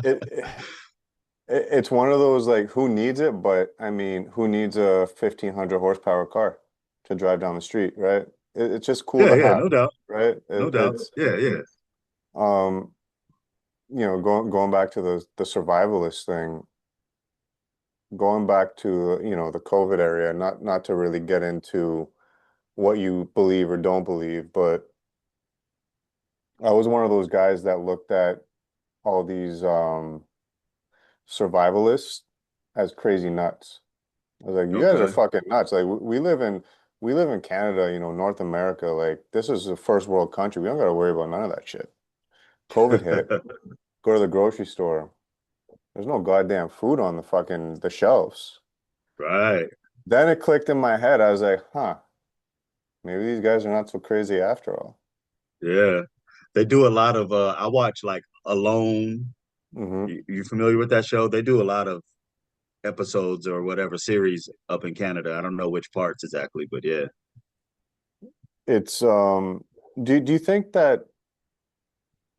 Yeah. It, it's one of those like who needs it, but I mean, who needs a 1500 horsepower car to drive down the street, right? It's just cool Yeah, to yeah, have, no doubt, right? no doubt. It's Yeah, yeah. um, going back to the survivalist thing, going back to, the COVID area, not to really get into what you believe or don't believe, but I was one of those guys that looked at all these survivalists as crazy nuts. I was like, you guys are Okay. fucking nuts. Like we live in Canada, North America. Like this is a first world country. We don't gotta worry about none of that shit. COVID hit. Go to the grocery store. There's no goddamn food on the shelves. Right. Then it clicked in my head. I was like, huh, maybe these guys are not so crazy after all. Yeah. They do a lot of. I watch like Alone. Hmm. You familiar with that show? They do a lot of episodes or whatever series up in Canada. I don't know which parts exactly, but yeah. It's do you think that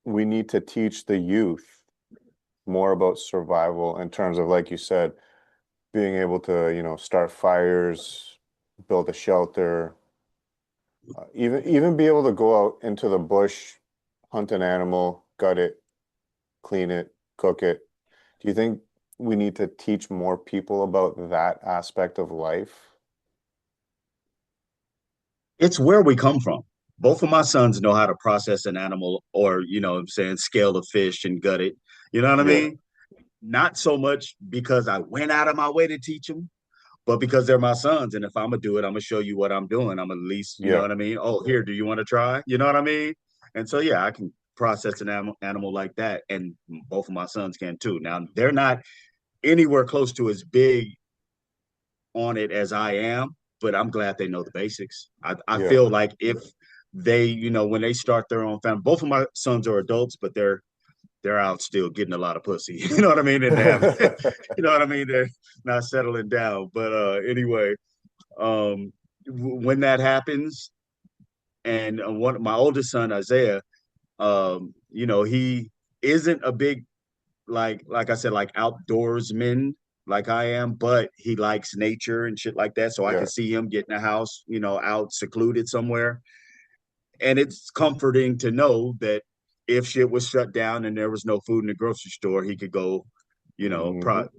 we need to teach the youth more about survival in terms of, like you said, being able to, start fires, build a shelter, even be able to go out into the bush, hunt an animal, gut it, clean it, cook it. Do you think we need to teach more people about that aspect of life? It's where we come from. Both of my sons know how to process an animal or, what I'm saying, scale a fish and gut it. You know what I Yeah, mean? Not so much because I went out of my way to teach them, but because they're my sons, and if I'm gonna do it, I'm gonna show you what I'm doing. I'm at least, you know Yeah. what I mean? Oh, here, do you want to try? You know what I mean? And so yeah, I can process an animal like that, and both of my sons can too. Now they're not anywhere close to as big on it as I am, but I'm glad they know the basics. I Yeah. feel like if they, when they start their own family, both of my sons are adults, but they're out still getting a lot of pussy. You know what I mean? And they have, you know what I mean? They're not settling down. But anyway, when that happens, and one my oldest son Isaiah, he isn't a big like I said, like outdoorsman like I am, but he likes nature and shit like that. So I Yeah. can see him getting a house, out secluded somewhere. And it's comforting to know that if shit was shut down and there was no food in the grocery store, he could go, you know, Hmm. pro-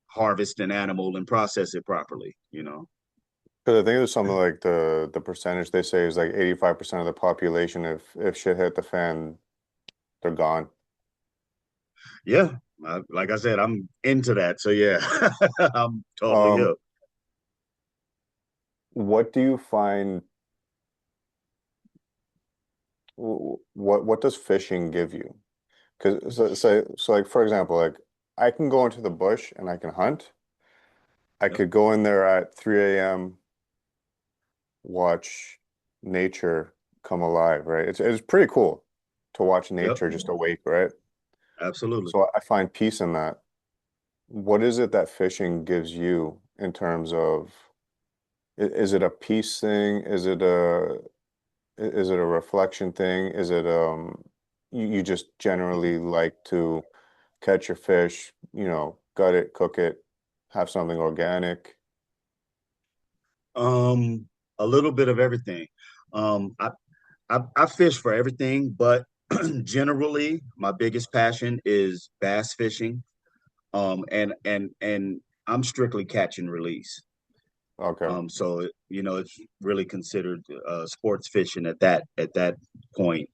harvest an animal and process it properly. Because I think it's something like the percentage they say is like 85% of the population. If shit hit the fan, they're gone. Yeah. Like I said, I'm into that. So yeah, I'm totally Um, up. what do you find? What does fishing give you? Because so like for example, like I can go into the bush and I can hunt. I Yep. could go in there at 3 a.m., watch nature come alive, right? It's pretty cool to watch Yep. nature just awake, right? Absolutely. So I find peace in that. What is it that fishing gives you in terms of is it a peace thing? Is it a reflection thing? Is it you just generally like to catch your fish, gut it, cook it, have something organic? Um, a little bit of everything. I fish for everything, but generally my biggest passion is bass fishing. And I'm strictly catch and release. Okay. So it's really considered sports fishing at that point.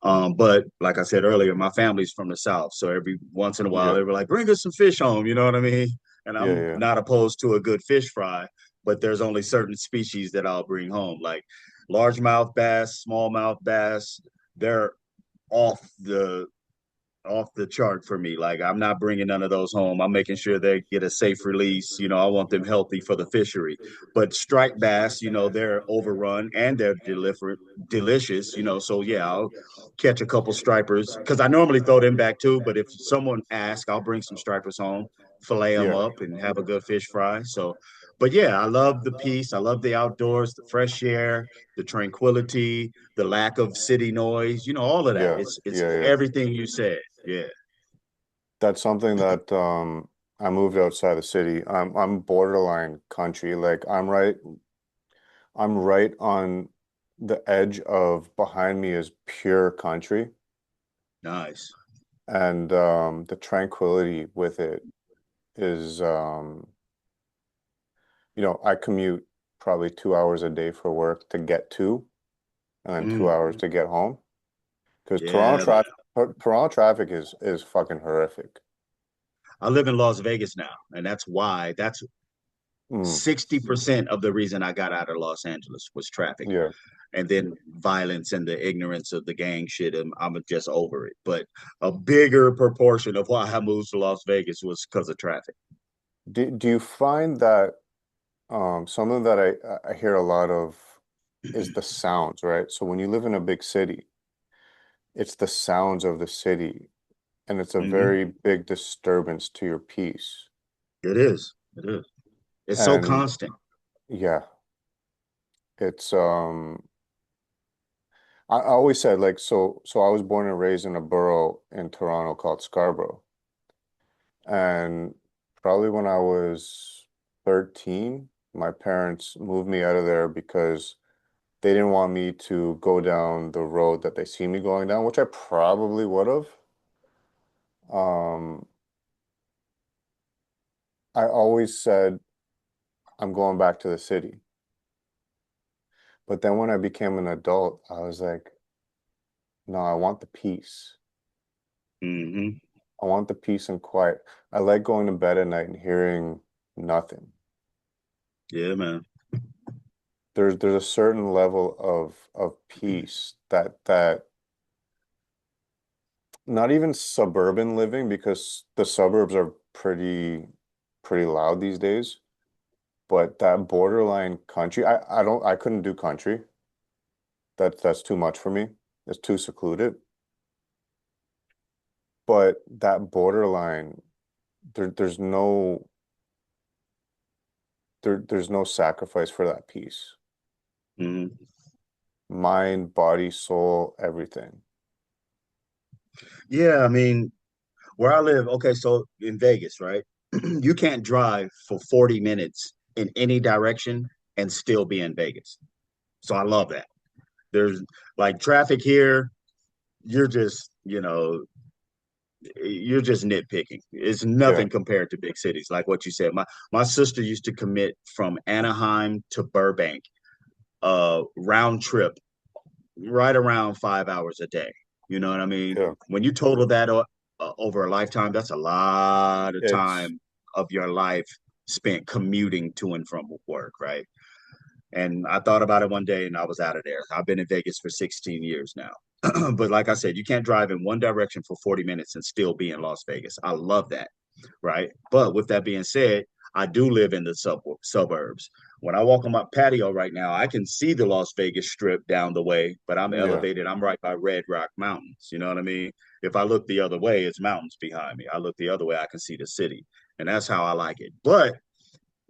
But like I said earlier, my family's from the South, so every once in a while Yeah. they were like, "Bring us some fish home," you know what I mean? And Yeah, I'm yeah. not opposed to a good fish fry, but there's only certain species that I'll bring home, like largemouth bass, smallmouth bass. They're off the chart for me. Like I'm not bringing none of those home. I'm making sure they get a safe release. I want them healthy for the fishery. But striped bass, they're overrun and they're delicious. So yeah, I'll catch a couple stripers because I normally throw them back too. But if someone asks, I'll bring some stripers home, fillet them Yeah. up, and have a good fish fry. So, but yeah, I love the peace. I love the outdoors, the fresh air, the tranquility, the lack of city noise. All of that. Yeah. It's Yeah, yeah. everything you said. Yeah. That's something that I moved outside the city. I'm borderline country. Like I'm right on the edge of behind me is pure country. Nice. And the tranquility with it is I commute probably 2 hours a day for work to get to, and then two Mm. hours to get home. Because Yeah, man. Toronto traffic is fucking horrific. I live in Las Vegas now, and that's Mm, 60% of the reason I got out of Los Angeles was traffic. yeah. And then violence and the ignorance of the gang shit. And I'm just over it. But a bigger proportion of why I moved to Las Vegas was because of traffic. Do you find that something that I hear a lot of is the sounds, right? So when you live in a big city, it's the sounds of the city, and it's a Hmm. very big disturbance to your peace. It is. It is. It's so And constant. yeah, it's I always said like so I was born and raised in a borough in Toronto called Scarborough. And probably when I was 13, my parents moved me out of there because they didn't want me to go down the road that they see me going down, which I probably would have. Um, I always said I'm going back to the city. But then when I became an adult, I was like, no, I want the peace. Hmm. I want the peace and quiet. I like going to bed at night and hearing nothing. Yeah, man. There's a certain level of peace that not even suburban living, because the suburbs are pretty loud these days, but that borderline country, I couldn't do country. That's too much for me. It's too secluded. But that borderline, there's there's no sacrifice for that peace. Mhm. Mind, body, soul, everything. Yeah, I mean, where I live, okay, so in Vegas, right? You can't drive for 40 minutes in any direction and still be in Vegas. So I love that. There's like traffic here, you're just, you're just nitpicking. It's Yeah, nothing compared to big cities. Like what you said. My sister used to commit from Anaheim to Burbank, round trip, right around 5 hours a day. You know what I mean? yeah. When you total that over a lifetime, that's a lot of It's time of your life spent commuting to and from work, right? And I thought about it one day and I was out of there. I've been in Vegas for 16 years now. But like I said, you can't drive in one direction for 40 minutes and still be in Las Vegas. I love that, right? But with that being said, I do live in the suburbs. When I walk on my patio right now, I can see the Las Vegas Strip down the way, but I'm yeah. elevated. I'm right by Red Rock Mountains. You know what I mean? If I look the other way, it's mountains behind me. I look the other way, I can see the city. And that's how I like it. But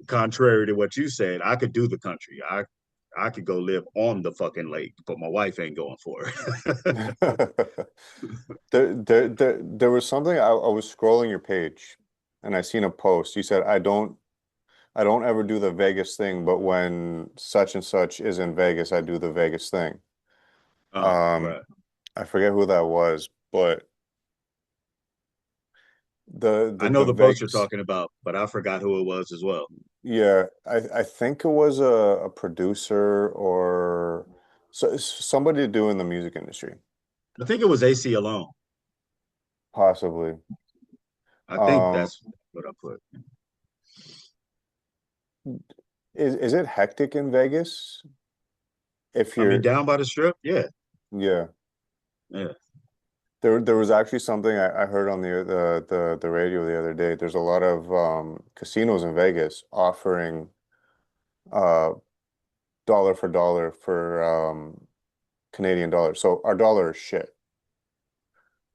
contrary to what you said, I could do the country. I could go live on the fucking lake, but my wife ain't going for it. There was something, I was scrolling your page and I seen a post. You said, I don't ever do the Vegas thing, but when such and such is in Vegas, I do the Vegas thing. Um, Right. I forget who that was, but I the know the post you're Vegas, talking about, but I forgot who it was as well. yeah, I think it was a producer or somebody to do in the music industry, I think it was AC alone. possibly. I think Um, that's what I put. is it hectic in Vegas? If I mean, you're, down by the strip, yeah, yeah. yeah. There was actually something I heard on the radio the other day. There's a lot of casinos in Vegas offering uh dollar for dollar for Canadian dollars. So our dollar is shit.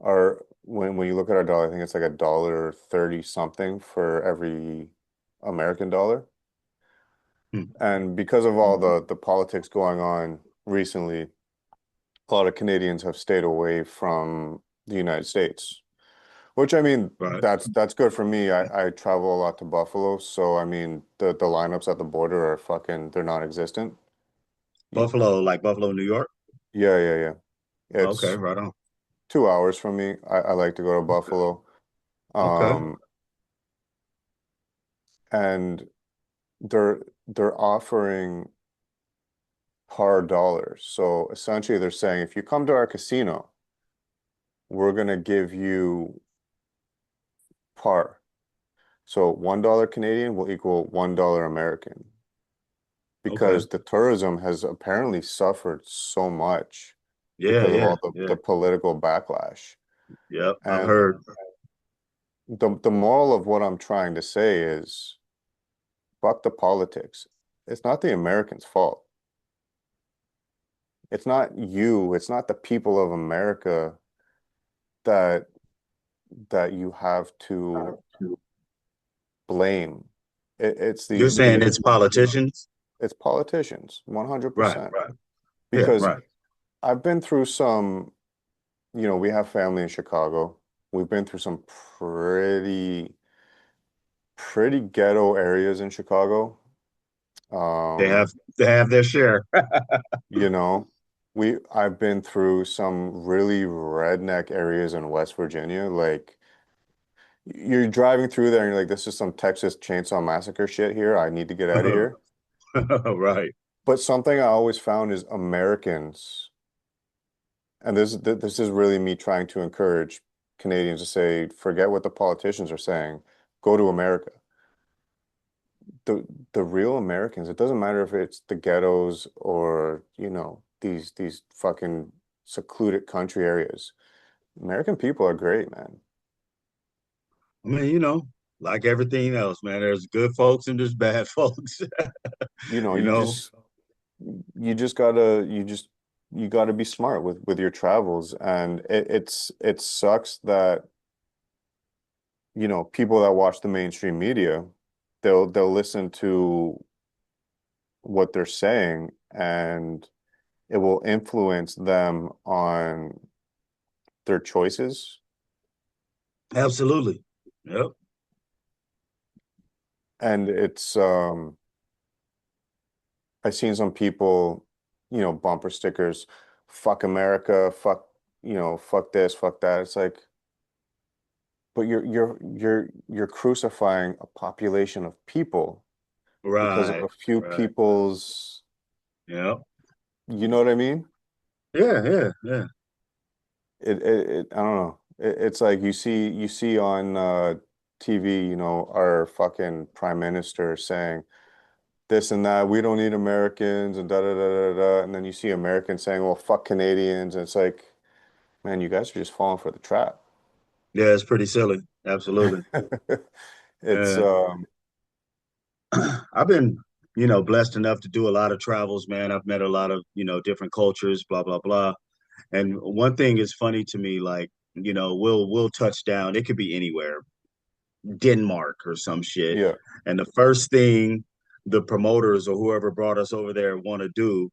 Our when you look at our dollar, I think it's like a dollar 30 something for every American dollar. Hmm. And because of all the politics going on recently, a lot of Canadians have stayed away from the United States. Which I mean, Right. that's good for me. I travel a lot to Buffalo, so I mean the lineups at the border are fucking they're non-existent. Y- Buffalo, like Buffalo, New York. Yeah, yeah, yeah. Okay, It's right on. 2 hours from me. I like to go to Okay, Buffalo. okay. Um, and they're offering par dollars. So essentially they're saying if you come to our casino, we're gonna give you par. So $1 Canadian will equal $1 American, Okay. because the tourism has apparently suffered so much Yeah, because of yeah, all yeah. the political backlash. Yep, I've And heard. the moral of what I'm trying to say is fuck the politics. It's not the Americans' fault. It's not you, it's not the people of America that you have to blame. It's You're saying the it's politicians? it's politicians, Right, 100%. right. Yeah, Because right. I've been through some, we have family in Chicago. We've been through some pretty ghetto areas in Chicago. They Um, have they have their share. you know, I've been through some really redneck areas in West Virginia. Like you're driving through there and you're like, this is some Texas Chainsaw Massacre shit here. I need to get out of here. Right. But something I always found is Americans, and this is really me trying to encourage Canadians to say, forget what the politicians are saying, go to America. the real Americans, it doesn't matter if it's the ghettos or, you know, these fucking secluded country areas. American people are great, man. I mean, like everything else, man, there's good folks and there's bad folks. You know, you know, you gotta be smart with your travels, and it sucks that, you know, people that watch the mainstream media, they'll listen to what they're saying, and it will influence them on their choices. Absolutely. Yep. And I've seen some people, you know, bumper stickers, fuck America, fuck, you know, fuck this, fuck that. It's like, but you're crucifying a population of people because of Right. a few Right. people's, Yep. you know what I mean? Yeah. Yeah. Yeah. I don't know. It's like you see on TV, you know, our fucking prime minister saying this and that. We don't need Americans and da da da da da. And then you see Americans saying, "Well, fuck Canadians." And it's like, man, you guys are just falling for the trap. Yeah. It's pretty silly. Absolutely. It's Yeah. I've been, blessed enough to do a lot of travels, man. I've met a lot of, different cultures, blah, blah, blah. And one thing is funny to me, like, we'll touch down. It could be anywhere, Denmark or some shit. yeah, And the first thing the promoters or whoever brought us over there want to do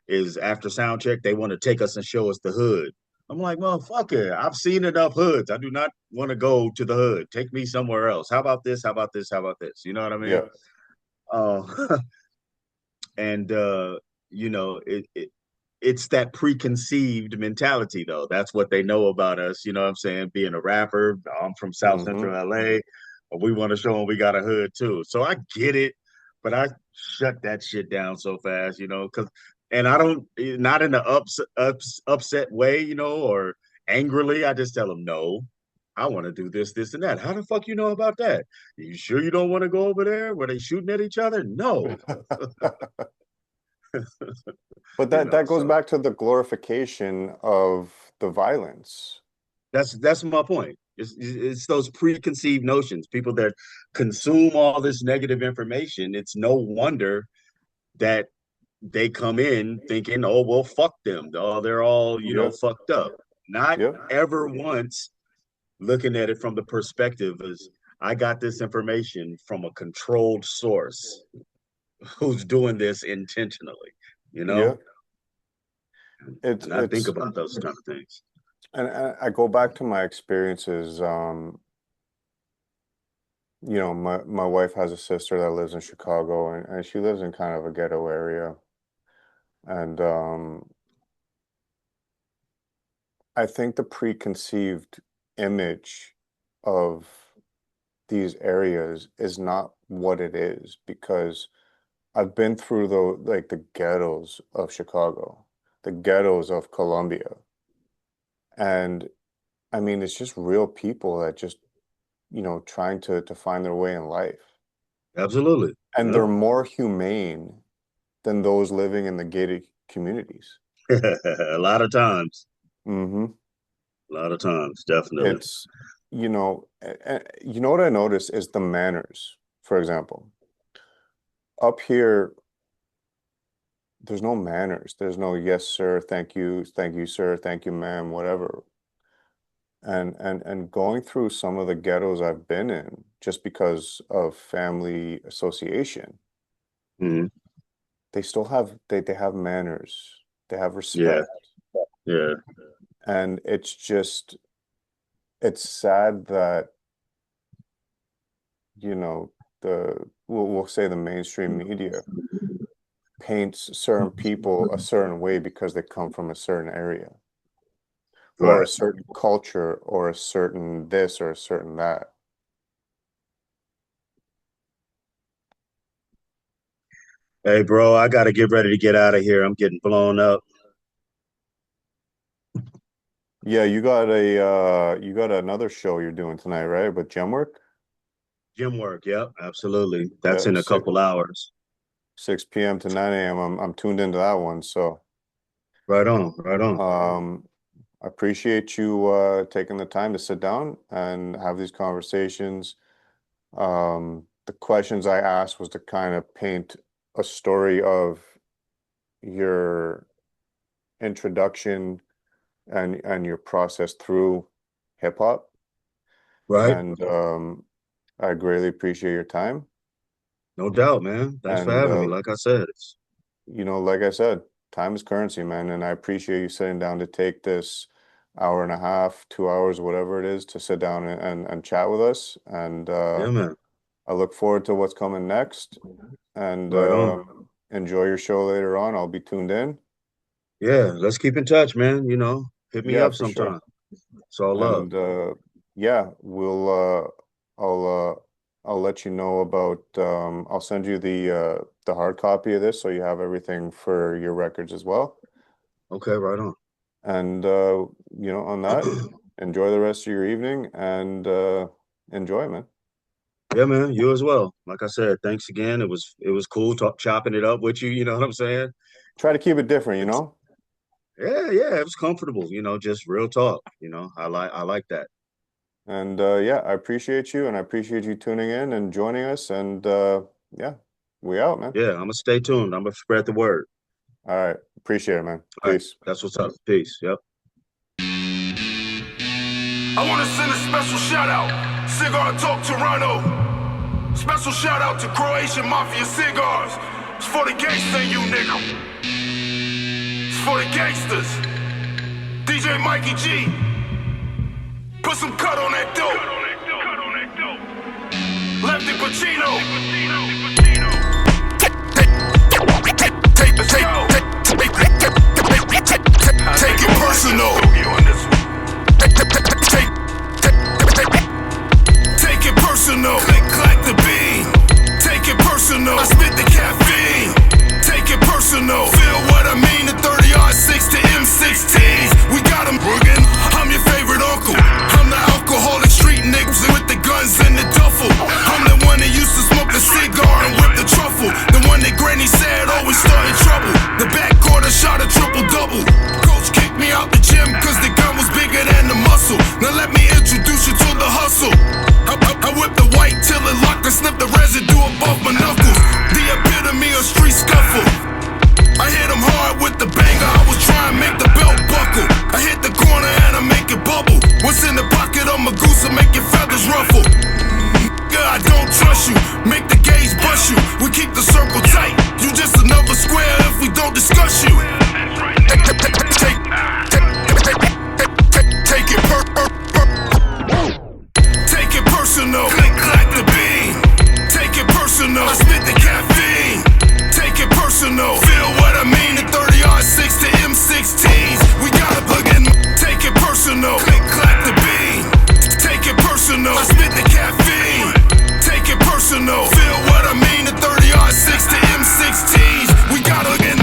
is after sound check, they want to take us and show us the hood. I'm like, motherfucker, I've seen enough hoods. I do not want to go to the hood. Take me somewhere else. How about this? How about this? How about this? You know what I mean? yeah, Uh, and it's that preconceived mentality though. That's what they know about us. You know what I'm saying? Being a rapper, I'm from South hmm Central LA. We want to show them we got a hood too. So I get it, but I shut that shit down so fast, because and I don't, not in an upset way, or angrily. I just tell them no. I want to do this, this, and that. How the fuck you know about that? Are you sure you don't want to go over there where they shooting at each other? No. But that goes So back to the glorification of the violence. that's my point. It's those preconceived notions, people that consume all this negative information. It's no wonder that they come in thinking, oh, well, fuck them. Oh, they're all, Yeah, fucked up. Not yeah, ever once looking at it from the perspective as I got this information from a controlled source who's doing this intentionally, you yeah. know? It's And I think it's about those kind of things. and I go back to my experiences. You know, my wife has a sister that lives in Chicago, and she lives in kind of a ghetto area. And I think the preconceived image of these areas is not what it is, because I've been through the ghettos of Chicago, the ghettos of Colombia. And I mean, it's just real people that just, you know, trying to find their way in life. Absolutely. And Yep. they're more humane than those living in the gated communities. A lot of times. Hmm. A lot of times, definitely. It's, you know, you know what I noticed is the manners. For example, up here, there's no manners. There's no yes, sir, thank you, sir, thank you, ma'am, whatever. And going through some of the ghettos I've been in, just because of family association, Mhm. they have manners, they have Yeah, respect, yeah, and it's sad that, you know, we'll say the mainstream media paints certain people a certain way because they come from a certain area or a right. certain culture or a certain this or a certain that. Hey, bro, I got to get ready to get out of here. I'm getting blown up. Yeah, you got another show you're doing tonight, right? With gem work? Gym work. Yep, absolutely. That's Yeah, in a couple hours. 6 p.m. to 9 a.m. I'm tuned into that one. So Right on. Right on. I appreciate you taking the time to sit down and have these conversations. The questions I asked was to kind of paint a story of your introduction and your process through hip hop. Right. And I greatly appreciate your time. No doubt, man. Thanks for And having me. Like I said, it's like I said, time is currency, man. And I appreciate you sitting down to take this hour and a half, 2 hours, whatever it is, to sit down and chat with us. And yeah, man. I look forward to what's coming next. And Right on. enjoy your show later on. I'll be tuned in. Yeah, let's keep in touch, man. Hit me Yeah, up for sure. sometime. It's all love. And yeah, I'll let you know about I'll send you the hard copy of this so you have everything for your records as well. Okay, right on. And on that, enjoy the rest of your evening and enjoy, man. Yeah, man. You as well. Like I said, thanks again. It was cool chopping it up with you. You know what I'm saying? Try to keep it different, you know? Yeah, yeah. It was comfortable. Just real talk. I like that. And yeah, I appreciate you and I appreciate you tuning in and joining us. And yeah, we out, man. Yeah, I'm gonna stay tuned. I'm gonna spread the word. All right. Appreciate it, man. All right, Peace. that's what's up. Peace. Yep. I want to send a special shout out, Cigar Talk Toronto. Special shout out to Croatian Mafia Cigars. It's for the gangster you nigga. It's for the gangsters. DJ Mikey G. Put some cut on that dope. Lefty Pacino. Take it personal. Take it personal. Click, clack the beam. Take it personal. I spit the caffeine. Take it personal. Feel what I mean? The 30R6 to M16s. We got them ruggin'. I'm your favorite uncle. I'm the alcoholic street niggas with the guns and the duffel. I'm the one that used to smoke the cigar and whip the truffle. The one that Granny said always started trouble. The backcourt shot a triple-double. Coach kicked me out the gym cause the gun was bigger than the muscle. Now let me introduce you to the hustle. I whip the white till it locked and snip the residue up off my knuckles. The epitome of street scuffle. I hit him hard with the banger, I was trying to make the belt buckle. I hit the corner and I make it bubble. What's in the pocket of my goose will make your feathers ruffle. I don't trust you, make the gauge bust you. We keep the circle tight, you just another square if we don't discuss you. Take it Take it personal, click clack the beam. Take it personal, I spit the caffeine. Take it personal, feel what I mean? The 30R6 to M16s. We gotta plug in. Take it personal, click clack the beam. Take it personal, I spit the caffeine. Take it personal, feel what I mean? The 30R6 to M16s. We gotta get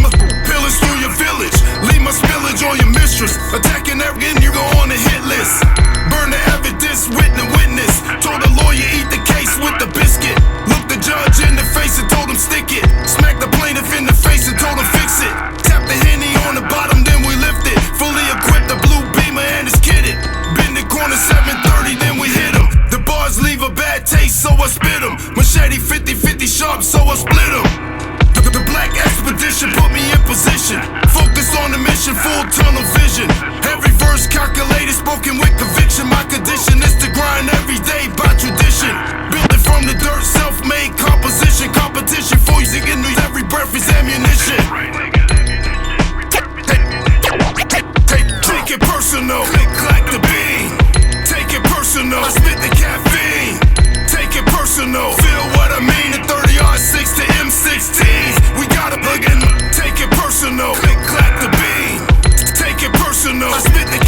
pillage through your village. Leave my spillage on your mistress. Attacking everything, you go on the hit list. Burn the evidence, witness. Told the lawyer eat the case with the biscuit. Looked the judge in the face and told him stick it. Smacked the plaintiff in the face and told him fix it. Tap the Henny on the bottom, then we lift it. Fully equipped, the blue beamer and it's kitted. Bend the corner 730, then we hit him. The bars leave a bad taste, so I spit them. Machete 50-50 sharp, so I split them. The black expedition put me in position. Focus on the mission, full tunnel vision. Every verse calculated, spoken with conviction. My condition is to grind every day by tradition. Built it from the dirt, self-made composition. Competition for you in every breath is ammunition. Take it personal, click clack the beam. Take it personal, I spit the caffeine. Take it personal, feel what I mean? The 30R6 to M16s. We gotta plug in. Take it personal, click clack the beam. Take it personal, I spit the